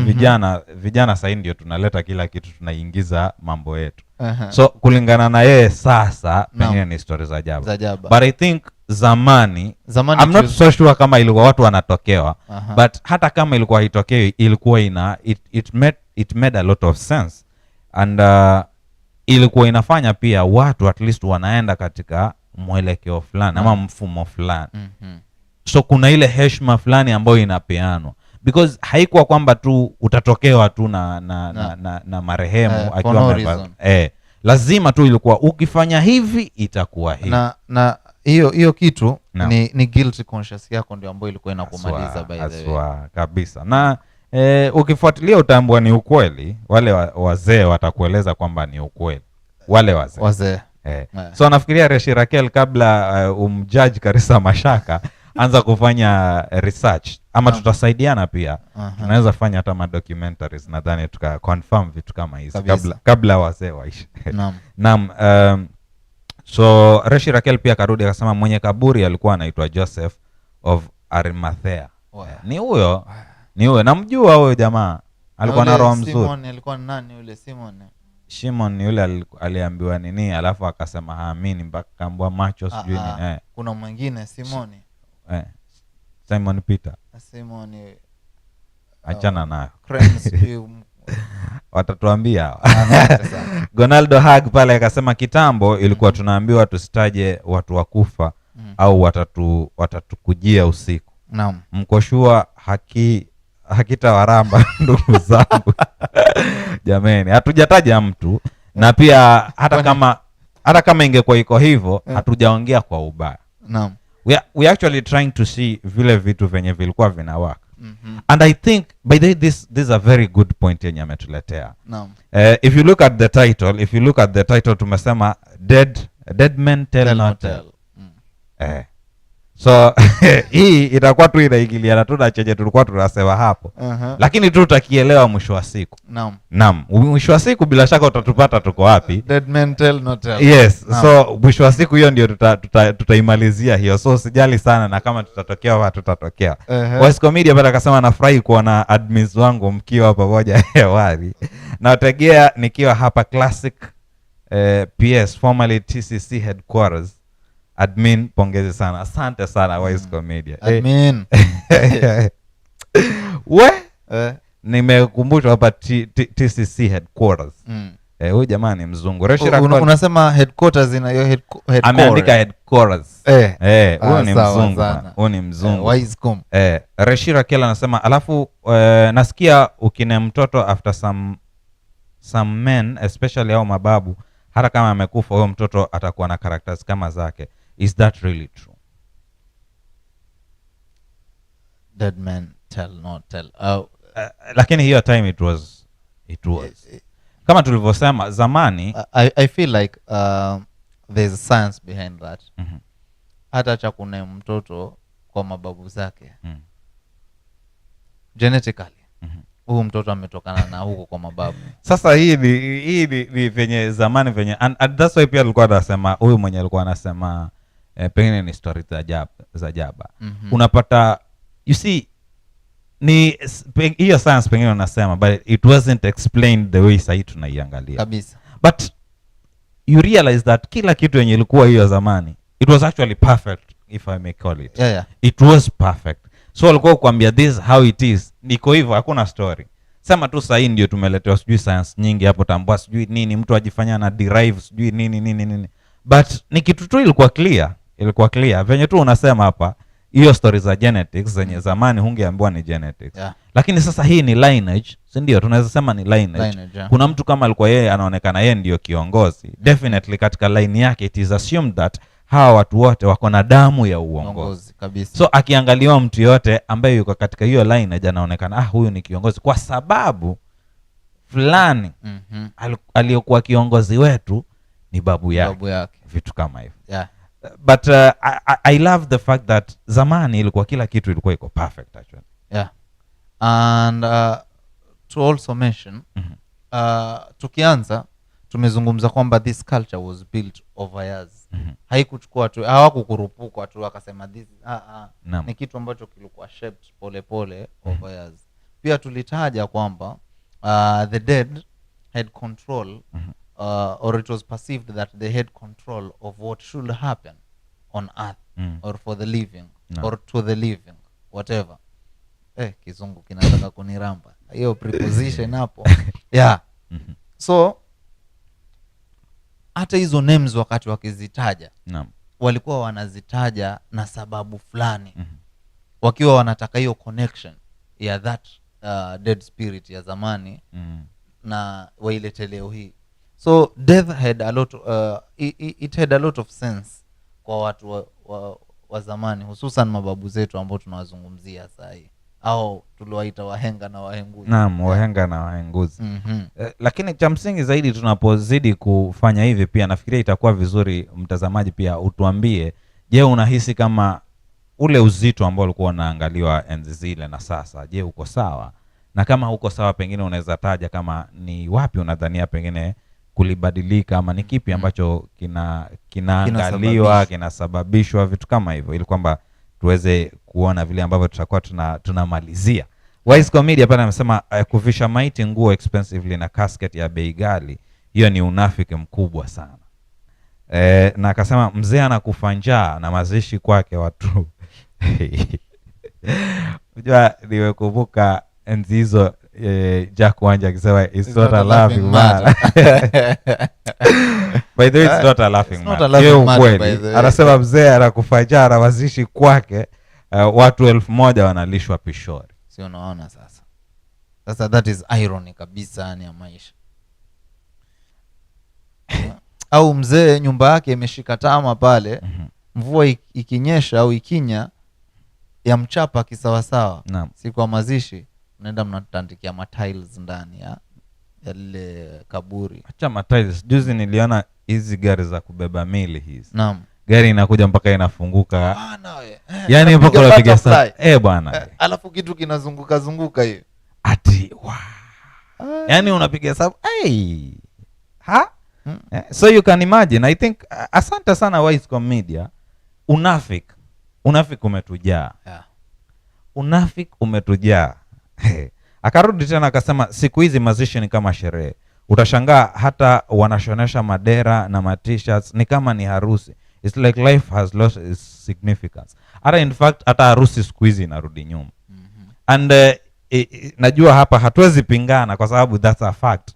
vijana sahihi ndio tunaleta kila kitu, tunaingiza mambo yetu. So kulingana na yeye sasa pengine ni stories za jaba. But I think zamani I'm not so sure kama ilikuwa watu wanatokewa, but hata kama ilikuwa haitokei ilikuwa it made a lot of sense, and ilikuwa inafanya pia watu at least wanaenda katika mwelekeo fulani ama mfumo fulani. So kuna ile heshima fulani ambayo inapeanwa, because haikuwa kwamba tu utatokewa tu na marehemu akiwa lazima tu ilikuwa ukifanya hivi itakuwa hivi, na hiyo kitu ni guilty conscious yako ndio ambayo ilikuwa inakumaliza by the way kabisa. Na ukifuatilia utaambua ni ukweli. Wale wazee watakueleza kwamba ni ukweli, wale wazee. So nafikiria Rishi Raquel kabla umjudge Karisa Mashaka anza kufanya research, ama tutasaidiana pia. Tunaweza fanya hata documentaries, nadhani tuka confirm vitu kama hizo kabla wazee waishi. Naam. So Rishi Raquel pia karudi akasema mwenye kaburi alikuwa anaitwa Joseph of Arimathea. Ni huyo namjua huyo jamaa, alikuwa na roho mzuri. Simon alikuwa nani yule Shimon yule aliambiwa nini alafu akasema haamini mpaka kaambwa macho sijui nini. Kuna mwingine Simon Peter. Achana nayo. Watatuambia. Gonaldo Hag pale akasema kitambo ilikuwa tunaambiwa tusitaje watu wakufa au watatukujia usiku. Naam. Mkoshua hakitawaramba ndugu zangu. Jameni, hatujataja mtu na pia hata kama ingekuwa iko hivyo hatujaongea kwa ubaya. Naam. We actually trying to see vile vitu venye vilikuwa vinawaka. And I think by the way this is a very good point yenye ametuletea. Naam. If you look at the title tumesema dead men tell not tell. So hii itakuwa tu inaingiliana tu na chenye tulikuwa tunasema hapo. Lakini tu tutakielewa mwisho wa siku. Naam. Mwisho wa siku bila shaka utatupata tuko wapi? Dead men tell no tell. Yes. So mwisho wa siku hiyo ndio tutaimalizia hiyo. So sijali sana na kama tutatokea au tutatokea. Voice Comedy bado akasema nafurahi kuona admins wangu mkiwa pamoja hewani. Nategea nikiwa hapa Classic PS formerly TCC headquarters. Admin, pongezi sana. Asante sana Voice Comedy. Admin. Nimekumbushwa hapa TCC headquarters. Huyu jamaa ni mzungu. Unasema headquarters ina hiyo headquarters. Ameandika headquarters. Huyu ni mzungu. Huyu ni mzungu. Wisecom. Reshira Kela anasema alafu nasikia ukine mtoto after some men especially au mababu hata kama amekufa huyo mtoto atakuwa na characters kama zake. Is that really true? Dead men tell not tell. Lakini hiyo time it was kama tulivyosema zamani. I feel like there's science behind that. Hata cha kuna mtoto kwa mababu zake genetically huyu mtoto ametokana na huko kwa mababu. Sasa hii ni venye zamani venye and that's why pia alikuwa anasema huyu mwenye alikuwa anasema pengine ni story za jaba. Unapata you see ni hiyo science pengine unasema but it wasn't explained the way sasa tunaiangalia kabisa. But you realize that kila kitu yenye ilikuwa hiyo zamani it was actually perfect, if I may call it. It was perfect. So alikuwa kuambia this how it is niko hivyo, hakuna story. Sema tu sasa ndio tumeletewa sijui science nyingi hapo tambua sijui nini mtu ajifanya na derive sijui nini but ni kitu tu ilikuwa clear venye tu unasema hapa hiyo story za genetics zenye zamani hungeambiwa ni genetics. Lakini sasa hii ni lineage, si ndio? Tunaweza sema ni lineage. Kuna mtu kama alikuwa yeye anaonekana yeye ndio kiongozi, definitely katika line yake it is assumed that hawa watu wote wako na damu ya uongozi kabisa. So akiangaliwa mtu yote ambaye yuko katika hiyo lineage anaonekana huyu ni kiongozi kwa sababu fulani aliyokuwa kiongozi wetu ni babu yake. Vitu kama hivyo. But I love the fact that zamani ilikuwa kila kitu ilikuwa iko perfect actually. And to also mention tukianza tumezungumza kwamba this culture was built over years. Haikuchukua tu, hawakukurupuka tu akasema this ni kitu ambacho kilikuwa shaped pole over years. Pia tulitaja kwamba the dead had control or it was perceived that they had control of what should happen on earth or for the living or to the living whatever. Kizungu kinataka kuniramba hiyo preposition hapo. So hata hizo names wakati wakizitaja walikuwa wanazitaja na sababu fulani wakiwa wanataka hiyo connection ya that dead spirit ya zamani na wailete leo hii. So death had a lot it had a lot of sense kwa watu wa zamani, hususan mababu zetu ambao tunawazungumzia sasa hivi au tuliwaita wahenga na wahenguzi. Wahenga na wahenguzi. Lakini cha msingi zaidi tunapozidi kufanya hivi pia nafikiria itakuwa vizuri mtazamaji pia utuambie, je, unahisi kama ule uzito ambao ulikuwa unaangaliwa enzi zile na sasa, je uko sawa? Na kama uko sawa pengine unaweza taja kama ni wapi unadhania pengine kulibadilika ama ni kipi ambacho kinaangaliwa kinasababishwa vitu kama hivyo, ili kwamba tuweze kuona vile ambavyo tutakuwa tunamalizia. Wise Comedy hapa anasema kuvisha maiti nguo expensively na casket ya bei ghali, hiyo ni unafiki mkubwa sana. Na akasema mzee anakufa njaa na mazishi kwake watu. Unajua nimekumbuka enzi hizo Jack Wanja akisema it's not a laughing matter. By the way, it's not a laughing matter. Anasema mzee anakufa njaa na mazishi kwake watu 1000 wanalishwa pishori. Si unaona sasa that is irony kabisa ni ya maisha. Au mzee nyumba yake imeshika tama pale, mvua ikinyesha au ikinya ya mchapa kisawasawa, siku ya mazishi unaenda mnatandikia matiles ndani ya lile kaburi. Acha matiles, juzi niliona hizi gari za kubeba mili hizi. gari inakuja mpaka inafunguka, yani mpaka unapiga saa bwana, alafu kitu kinazunguka zunguka hiyo ati yani unapiga sababu so you can imagine. I think asante sana Wisecom Media. Unafik umetujaa, unafik umetujaa. Akarudi tena akasema siku hizi mazishi ni kama sherehe, utashangaa hata wanashonesha madera na ma-t-shirts ni kama ni harusi. It's like life has lost its significance. Hata in fact hata harusi siku hizi inarudi nyuma. And najua hapa hatuwezi pingana kwa sababu that's a fact.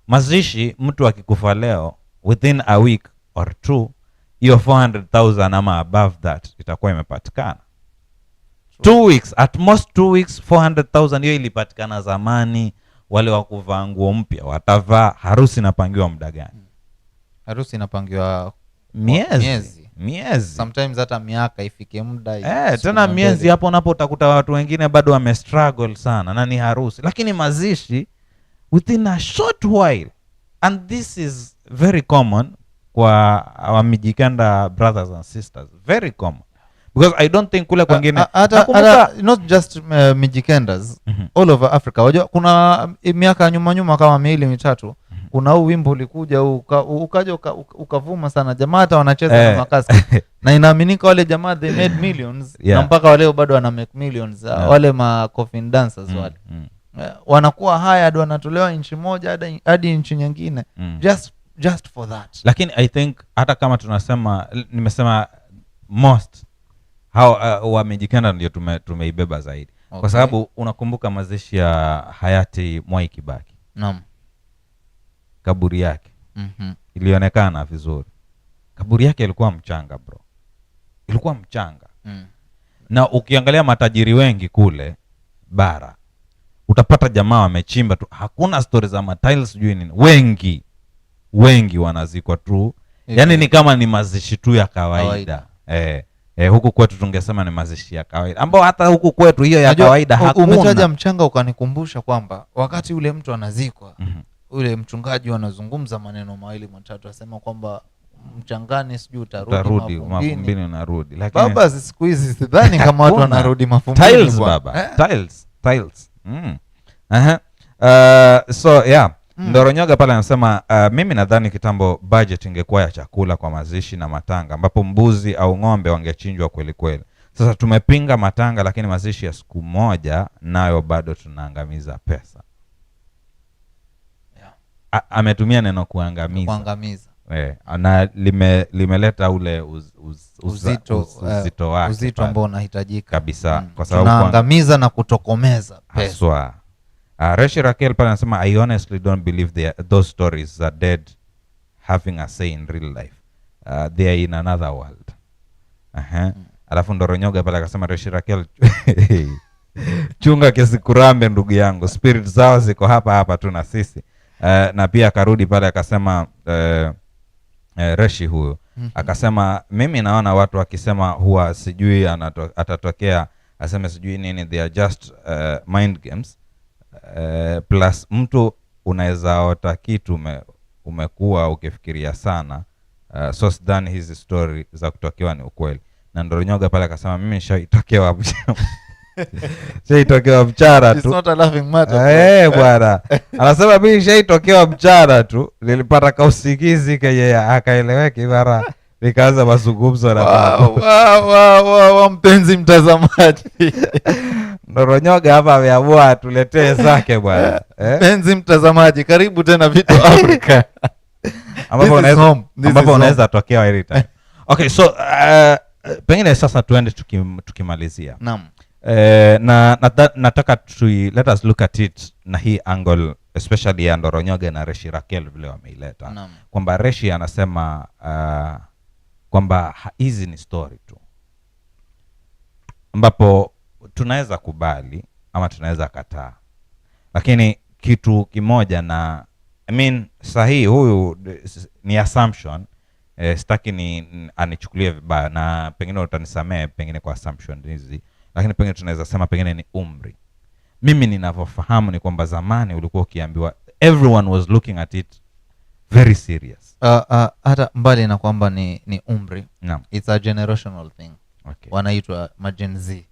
Mazishi mtu akikufa leo within a week or two, hiyo 400,000 ama above that itakuwa imepatikana. 2 weeks, at most 2 weeks, 400,000 hiyo ilipatikana zamani. Wale wa kuvaa nguo mpya watavaa. Harusi inapangiwa muda gani? Harusi inapangiwa miezi. Sometimes hata miaka ifike muda. Tena miezi hapo napo utakuta watu wengine bado wame struggle sana na ni harusi. Lakini mazishi within a short while, and this is very common kwa our Mijikenda brothers and sisters, very common, because I don't think kule kwingine not just Mijikendas, all over Africa. Wajua kuna miaka nyuma kama 2-3 kuna huu wimbo ulikuja ukaja ukavuma sana, jamaa hata wanacheza na makasi na inaaminika wale jamaa they made millions, na mpaka wale bado wana make millions, wale ma coffin dancers wale wanakuwa hired, wanatolewa nchi moja hadi nchi nyingine just for that. Lakini I think hata kama nimesema most wa Mijikenda ndio tumeibeba zaidi. Kwa sababu unakumbuka mazishi ya hayati Mwai Kibaki. Naam. Kaburi yake ilionekana vizuri. Kaburi yake ilikuwa mchanga bro, ilikuwa mchanga. Na ukiangalia matajiri wengi kule bara utapata jamaa wamechimba tu, hakuna stories za tiles sijui nini. Wengi wanazikwa tu, yani ni kama ni mazishi tu ya kawaida. Huku kwetu tungesema ni mazishi ya kawaida, ambao hata huku kwetu hiyo ya kawaida hakuna. Umetaja mchanga ukanikumbusha kwamba wakati ule mtu anazikwa, ule mchungaji anazungumza maneno mawili matatu, asema kwamba mchangani sijui utarudi mafumbini unarudi. Lakini baba siku hizi sidhani kama watu wanarudi mafumbini. Tiles baba, tiles. So yeah, Ndoronyoga pale anasema mimi nadhani kitambo budget ingekuwa ya chakula kwa mazishi na matanga, ambapo mbuzi au ng'ombe wangechinjwa kweli kweli. Sasa tumepinga matanga, lakini mazishi ya siku moja nayo bado tunaangamiza pesa. Ametumia neno kuangamiza. Na limeleta ule uzito wake, uzito ambao unahitajika kabisa, kwa sababu tunaangamiza na kutokomeza pesa. Reshi Raquel pale anasema I honestly don't believe those stories are dead having a say in real life. They are in another world. Alafu Ndoronyoga pale akasema Reshi Raquel chunga kisikurambe ndugu yangu, spirit zao ziko hapa tu na sisi. Na pia akarudi pale akasema Reshi huyo akasema mimi naona watu wakisema huwa sijui atatokea aseme sijui nini, they are just mind games. Plus mtu unaweza ota kitu umekuwa ukifikiria sana, so sidhani hizi story za kutokewa ni ukweli. Na Ndoronyoga pale akasema mimi nishaitokewa mchana tu. It's not a laughing matter. Bwana anasema mimi nishaitokewa mchana tu, nilipata kausikizi kenye akaeleweki mara nikaanza mazungumzo na wow, mpenzi mtazamaji. Ndoronyoga hapa ameamua tuletee zake bwana. Mpenzi mtazamaji, karibu tena Vito Africa. Ambapo unaweza tokea anytime. Okay, so pengine sasa tuende tukimalizia. Naam. Na nataka let us look at it na hii angle, especially ya Ndoronyoga na Reshi Raquel vile wameileta. Kwamba Reshi anasema kwamba hizi ni story tu, ambapo tunaweza kubali ama tunaweza kataa. Lakini kitu kimoja, na sahihi huyu ni assumption, sitaki anichukulie vibaya na pengine utanisamee pengine kwa assumption hizi, lakini pengine tunaweza sema pengine ni umri. Mimi ninavyofahamu ni kwamba zamani ulikuwa ukiambiwa, everyone was looking at it very serious. Hata mbali na kwamba ni umri, Naam. it's a generational thing. Okay. Wanaitwa Gen Z.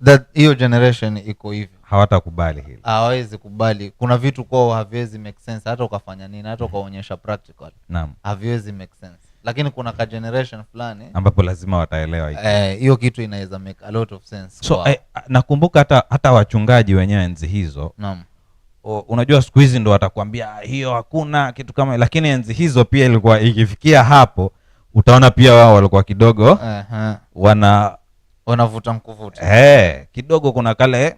That hiyo generation iko hivi, hawatakubali hili, hawawezi kubali. Kuna vitu kwao haviwezi make sense, hata ukafanya nini, hata ukaonyesha practical, naam, haviwezi make sense. Lakini kuna ka generation fulani ambapo lazima wataelewa hiyo kitu inaweza make a lot of sense. So nakumbuka hata wachungaji wenyewe enzi hizo, naam, unajua siku hizi ndo watakwambia hiyo hakuna kitu kama, lakini enzi hizo pia ilikuwa ikifikia hapo, utaona pia wao walikuwa kidogo wanavuta mkuvuta kidogo, kuna kale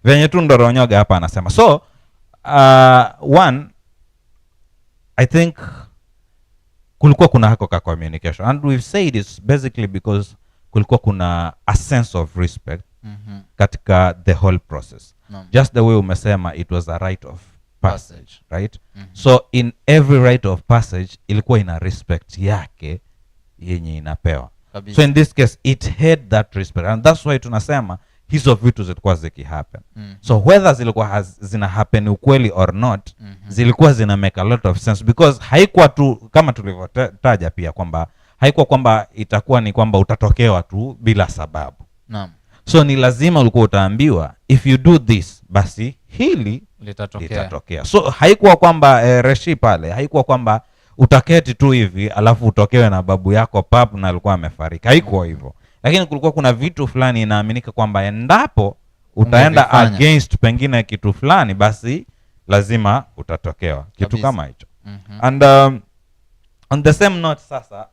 venye tu Ndoronyoga hapa anasema. So one, I think kulikuwa kuna hako ka communication, and we've said it's basically because kulikuwa kuna a sense of respect katika the whole process. Just the way umesema, it was a rite of passage. Right? So in every rite of passage ilikuwa ina respect yake yenye inapewa. So in this case it had that respect, and that's why tunasema hizo vitu zilikuwa zikihappen. So whether zilikuwa zina happen ukweli or not, zilikuwa zina make a lot of sense, because haikuwa tu kama tulivyotaja pia kwamba haikuwa kwamba itakuwa ni kwamba utatokewa tu bila sababu. Naam. So ni lazima ulikuwa utaambiwa if you do this, basi hili litatokea. So haikuwa kwamba reshi pale, haikuwa kwamba utaketi tu hivi alafu utokewe na babu yako pap na alikuwa amefariki. Haikuwa hivyo. Lakini kulikuwa kuna vitu fulani inaaminika kwamba endapo utaenda against pengine kitu fulani, basi lazima utatokewa kitu kama hicho. And on the same note sasa,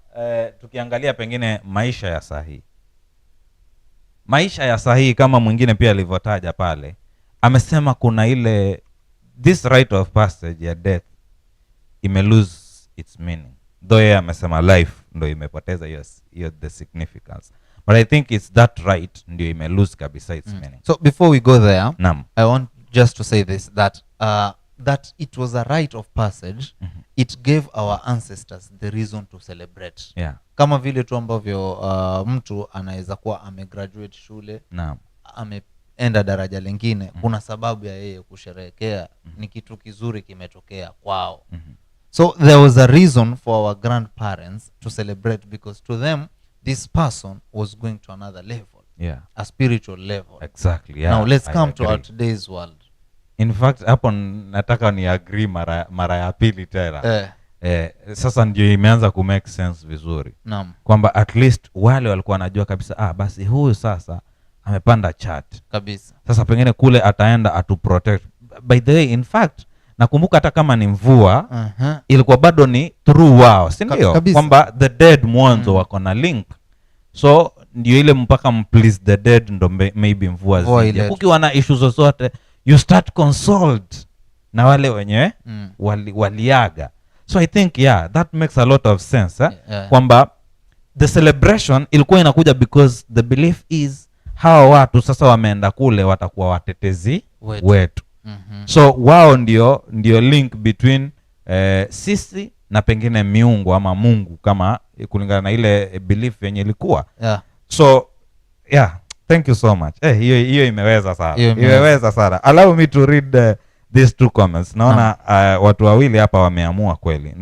tukiangalia pengine maisha ya sahihi kama mwingine pia alivyotaja pale, amesema kuna ile this rite of passage ya death ime lose its meaning, though yeye amesema life ndo imepoteza hiyo the significance, but I think it's that right ndio ime lose kabisa its meaning. So before we go there, Naam. I want just to say this, that it was a rite of passage. It gave our ancestors the reason to celebrate. Yeah. Kama vile tu ambavyo mtu anaweza kuwa amegraduate shule, Naam, ameenda daraja lingine, kuna sababu ya yeye kusherehekea, ni kitu kizuri kimetokea kwao. So there was a reason for our grandparents to celebrate, because to them this person was going to another level. Yeah. A spiritual level. Exactly. Yeah. Now let's come to our today's world. In fact hapo nataka ni agree mara ya pili tena. Sasa ndio imeanza ku make sense vizuri. Naam. Kwamba at least wale walikuwa wanajua kabisa basi huyu sasa amepanda chat kabisa. Sasa pengine kule ataenda atu protect. By the way, in fact nakumbuka hata kama ni mvua ilikuwa bado ni through wao, si ndio? Kwamba the dead mwanzo wako na link. So ndio ile mpaka please the dead ndo maybe mvua zije. Ukiwa na issues zozote you start consoled na wale wenyewe waliaga. So I think that makes a lot of sense. Kwamba the celebration ilikuwa inakuja because the belief is hawa watu sasa wameenda kule watakuwa watetezi wetu. So wao ndio link between sisi na pengine miungu ama Mungu, kama kulingana na ile belief yenye ilikuwa. So thank you so much. Hiyo imeweza sana. Imeweza sana. Allow me to read these two comments. Naona watu wawili hapa wameamua kweli.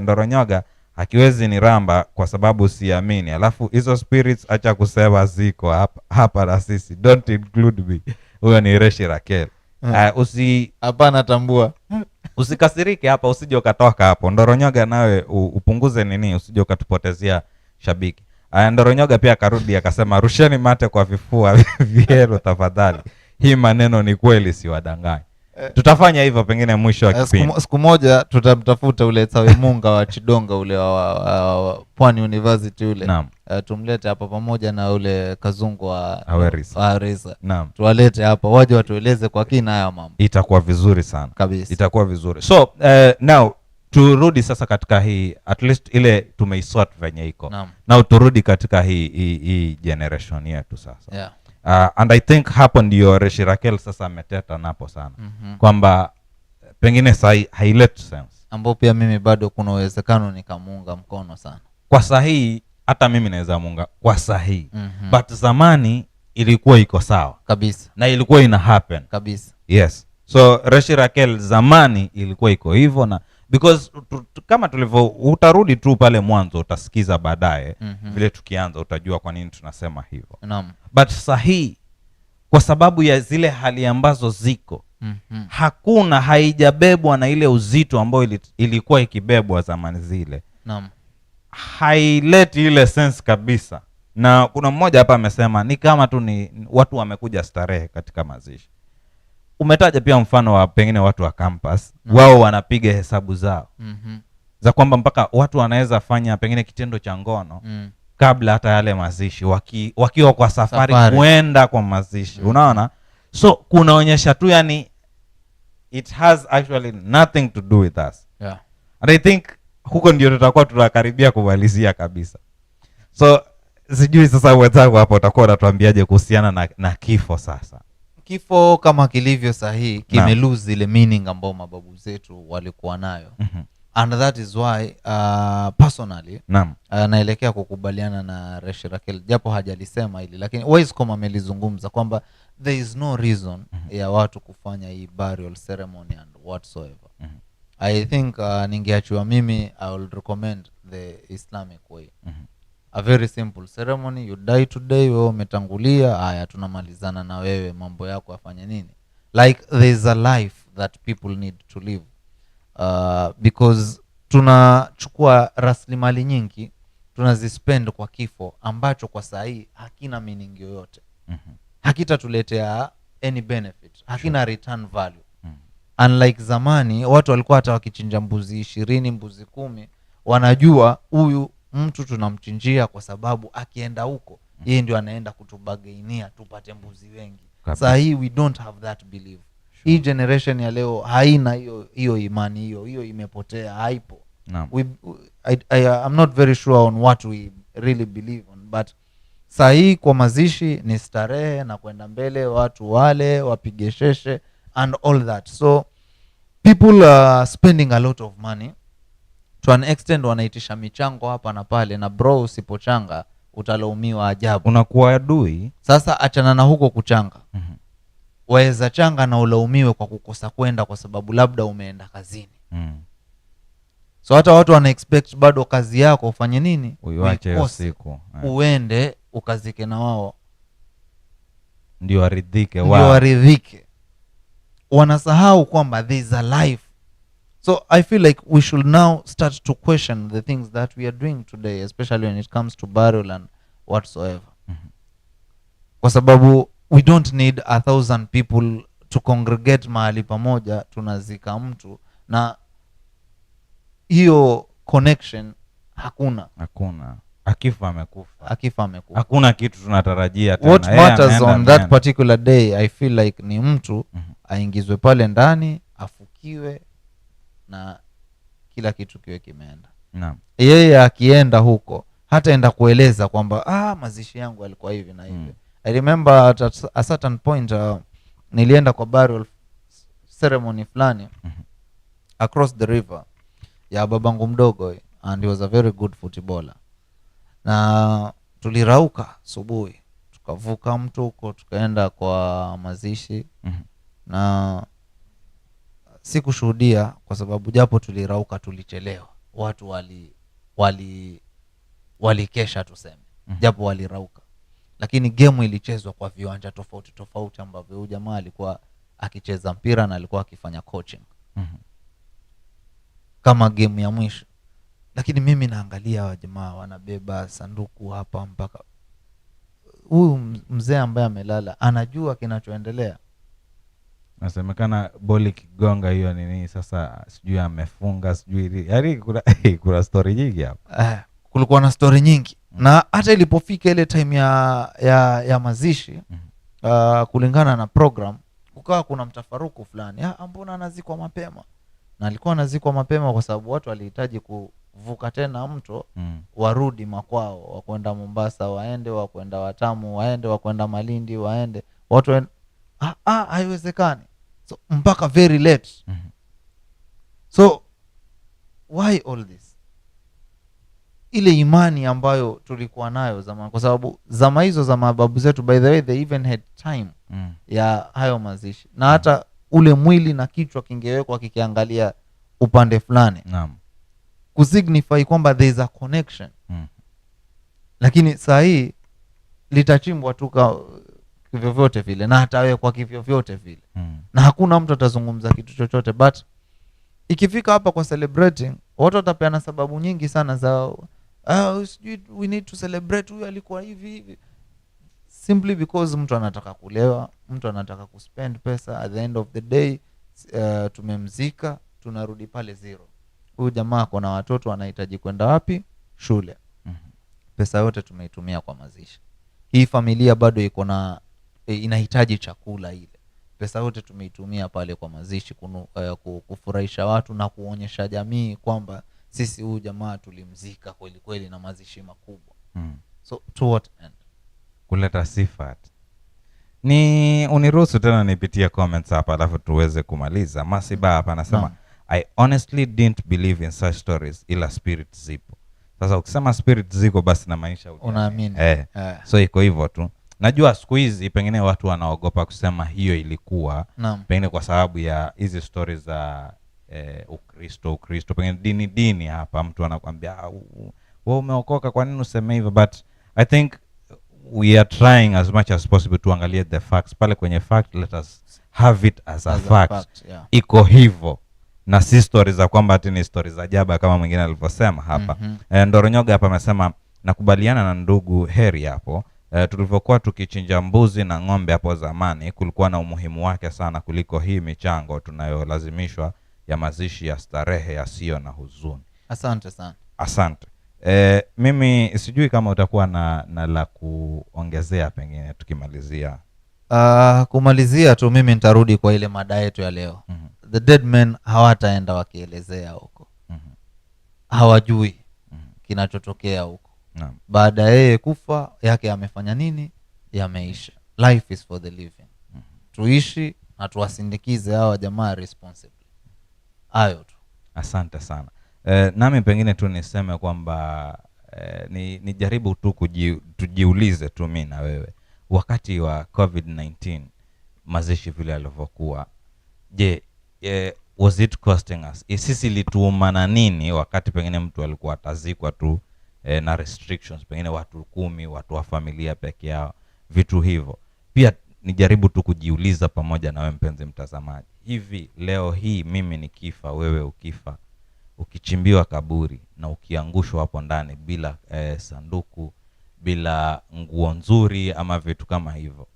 Ndoronyoga hakiwezi ni ramba kwa sababu siamini. Alafu hizo spirits acha kusema ziko hapa na sisi. Don't include me. Huyo ni Reshi Raquel. Hapana tambua. Usikasirike hapa, usije ukatoka hapo. Ndoronyoga nawe upunguze nini, usije ukatupotezea shabiki. Ndoronyoga pia akarudi akasema rusheni mate kwa vifua vyenu tafadhali. Hii maneno ni kweli, si wadanganyi. Tutafanya hivyo pengine mwisho wa kipindi. Siku moja tutamtafuta ule Tsawe Munga wa Chidonga ule wa Pwani University ule. Tumlete hapa pamoja na ule Kazungu wa Arisa. Tuwalete hapa waje watueleze kwa kina haya mambo. Itakuwa vizuri sana. Kabisa. Itakuwa vizuri. So now turudi sasa katika hii, at least ile tumeisort venye iko. Now turudi katika hii generation yetu sasa. And I think hapo ndio Reshi Raquel sasa ameteta napo sana. Kwamba pengine haileti sense. Ambapo pia mimi bado kuna uwezekano nikamuunga mkono sana. Kwa sahihi hata mimi naweza muunga kwa sahihi. But zamani ilikuwa iko sawa kabisa. Na ilikuwa ina happen kabisa. Yes. So Reshi Raquel zamani ilikuwa iko hivyo, na because kama tulivyo, utarudi tu pale mwanzo utasikiza baadaye vile tukianza utajua kwa nini tunasema hivyo. But sahi kwa sababu ya zile hali ambazo ziko hakuna, haijabebwa na ile uzito ambao ilikuwa ikibebwa zamani zile. Haileti ile sense kabisa. Na kuna mmoja hapa amesema ni kama tu ni watu wamekuja starehe katika mazishi. Umetaja pia mfano wa pengine watu wa campus, wao wanapiga hesabu zao za kwamba mpaka watu wanaweza fanya pengine kitendo cha ngono kabla hata yale mazishi, wakiwa kwa safari kwenda kwa mazishi. Unaona? So kunaonyesha tu yani it has actually nothing to do with us. And I think huko ndio tutakuwa tunakaribia kumalizia kabisa. So sijui sasa wenzangu hapo utakuwa unatuambiaje kuhusiana na kifo sasa. Kifo kama kilivyo sahihi kime lose ile meaning ambao mababu zetu walikuwa nayo. And that is why personally naelekea kukubaliana na Reshi Raquel, japo hajalisema hili, lakini wise kama amelizungumza kwamba there is no reason ya watu kufanya hii burial ceremony and whatsoever. I think ningeachiwa mimi, I will recommend the Islamic way. A very simple ceremony. You die today, wewe umetangulia, haya tunamalizana na wewe, mambo yako afanye nini. Like there is a life that people need to live. Because tunachukua rasilimali nyingi tunazispend kwa kifo ambacho kwa sahi hakina meaning yoyote. Hakitatuletea any benefit, hakina return value. Unlike zamani watu walikuwa hata wakichinja mbuzi 20, mbuzi 10, wanajua huyu mtu tunamchinjia kwa sababu akienda huko yeye ndio anaenda kutubagainia tupate mbuzi wengi. Sasa hii we don't have that belief. Hii generation ya leo haina hiyo imani, hiyo imepotea, haipo. I'm not very sure on what we really believe on, but sahi kwa mazishi ni starehe na kwenda mbele, watu wale wapige sheshe and all that. So people are spending a lot of money to an extent, wanaitisha michango hapa na pale, na bro usipochanga utalaumiwa ajabu, unakuwa adui. Sasa achana na huko kuchanga. Waweza changa na ulaumiwe kwa kukosa kwenda kwa sababu labda umeenda kazini. So hata watu wana expect bado kazi yako ufanye nini? Uiache hiyo siku. Uende ukazike na wao ndio aridhike wao. Ndio aridhike. Wanasahau kwamba there is a life. So I feel like we should now start to question the things that we are doing today, especially when it comes to burial and whatsoever. Kwa sababu we don't need 1,000 people to congregate mahali pamoja tunazika mtu, na hiyo connection hakuna. Akifa amekufa. Hakuna kitu tunatarajia tena. What matters on that particular day, I feel like ni mtu aingizwe pale ndani, afukiwe na kila kitu kiwe kimeenda. Yeye akienda huko hata enda kueleza kwamba mazishi yangu yalikuwa hivi na hivi. I remember at a certain point nilienda kwa burial ceremony fulani across the river ya babangu mdogo, and he was a very good footballer. Na tulirauka asubuhi tukavuka mto huko tukaenda kwa mazishi. Na sikushuhudia kwa sababu japo tulirauka tulichelewa. Watu walikesha tuseme. Japo walirauka, lakini game ilichezwa kwa viwanja tofauti ambavyo huyu jamaa alikuwa akicheza mpira na alikuwa akifanya coaching kama game ya mwisho. Lakini mimi naangalia wa jamaa wanabeba sanduku hapa, mpaka huyu mzee ambaye amelala anajua kinachoendelea. Nasemekana boli kigonga hiyo nini sasa, sijui amefunga, sijui yaani kuna story nyingi hapa. Kulikuwa na story nyingi. Na hata ilipofika ile time ya mazishi, kulingana na program kukawa kuna mtafaruku fulani. Mbona anazikwa mapema? Na alikuwa anazikwa mapema kwa sababu watu walihitaji kuvuka tena mto warudi makwao, wakwenda Mombasa waende, wakwenda Watamu waende, wakwenda Malindi waende, watu haiwezekani. So mpaka very late. So why all this? Ile imani ambayo tulikuwa nayo zamani, kwa sababu zama hizo za mababu zetu, by the way, they even had time ya hayo mazishi. Na hata ule mwili na kichwa kingewekwa kikiangalia upande fulani, Naam. kusignify kwamba there is a connection. Lakini saa hii litachimbwa tu kivyovyote vile na hatawekwa kivyovyote vile, na hakuna mtu atazungumza kitu chochote. But ikifika hapa kwa celebrating, watu watapeana sababu nyingi sana za we need to celebrate, huyu alikuwa hivi, simply because mtu anataka kulewa, mtu anataka kuspend pesa. At the end of the day, tumemzika, tunarudi pale zero. Huyu jamaa kuna watoto wanahitaji kwenda wapi? Shule. Pesa yote tumeitumia kwa mazishi. Hii familia bado iko na inahitaji chakula, ile pesa yote tumeitumia pale kwa mazishi, kufurahisha watu na kuonyesha jamii kwamba sisi huyu jamaa tulimzika kweli kweli na mazishi makubwa. So to what end? Kuleta sifa. Ni uniruhusu tena nipitie comments hapa alafu tuweze kumaliza. Masiba hapa anasema I honestly didn't believe in such stories, ila spirit zipo. Sasa ukisema spirit ziko basi na maisha unaamini. So iko hivyo tu. Najua siku hizi pengine watu wanaogopa kusema hiyo ilikuwa, pengine kwa sababu ya hizi stories za Ukristo, pengine dini hapa mtu anakuambia wewe umeokoka, kwa nini useme hivyo? But I think we are trying as much as possible to angalia the facts. Pale kwenye fact, let us have it as a fact. Iko hivyo. Na si stories za kwamba ati ni stories za jaba kama mwingine alivyosema hapa. Ndoronyoga hapa amesema nakubaliana na ndugu Heri hapo. Tulivyokuwa tukichinja mbuzi na ng'ombe hapo zamani kulikuwa na umuhimu wake sana kuliko hii michango tunayolazimishwa ya mazishi ya starehe yasiyo na huzuni. Asante sana. Asante. Mimi sijui kama utakuwa na la kuongezea pengine tukimalizia. Kumalizia tu, mimi nitarudi kwa ile mada yetu ya leo. The dead men hawataenda wakielezea huko. Hawajui kinachotokea huko. Baada yeye kufa yake amefanya nini? Yameisha. Life is for the living. Tuishi na tuwasindikize hawa jamaa responsibly. Hayo tu. Asante sana. Nami pengine tu niseme kwamba nijaribu tu tujiulize tu mimi na wewe, wakati wa COVID-19 mazishi vile alivyokuwa, je, was it costing us? Sisi lituumana nini wakati pengine mtu alikuwa atazikwa tu na restrictions, pengine watu 10, watu wa familia peke yao, vitu hivyo. Pia nijaribu tu kujiuliza pamoja na wewe mpenzi mtazamaji, hivi leo hii mimi nikifa, wewe ukifa, ukichimbiwa kaburi na ukiangushwa hapo ndani bila sanduku, bila nguo nzuri ama vitu kama hivyo,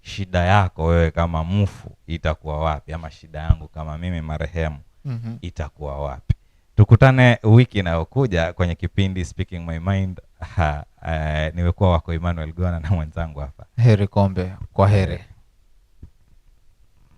shida yako wewe kama mfu itakuwa wapi? Ama shida yangu kama mimi marehemu itakuwa wapi? Tukutane wiki inayokuja kwenye kipindi Speaking My Mind. Nimekuwa wako Emmanuel Gona na mwenzangu hapa Heri Kombe. Kwa heri.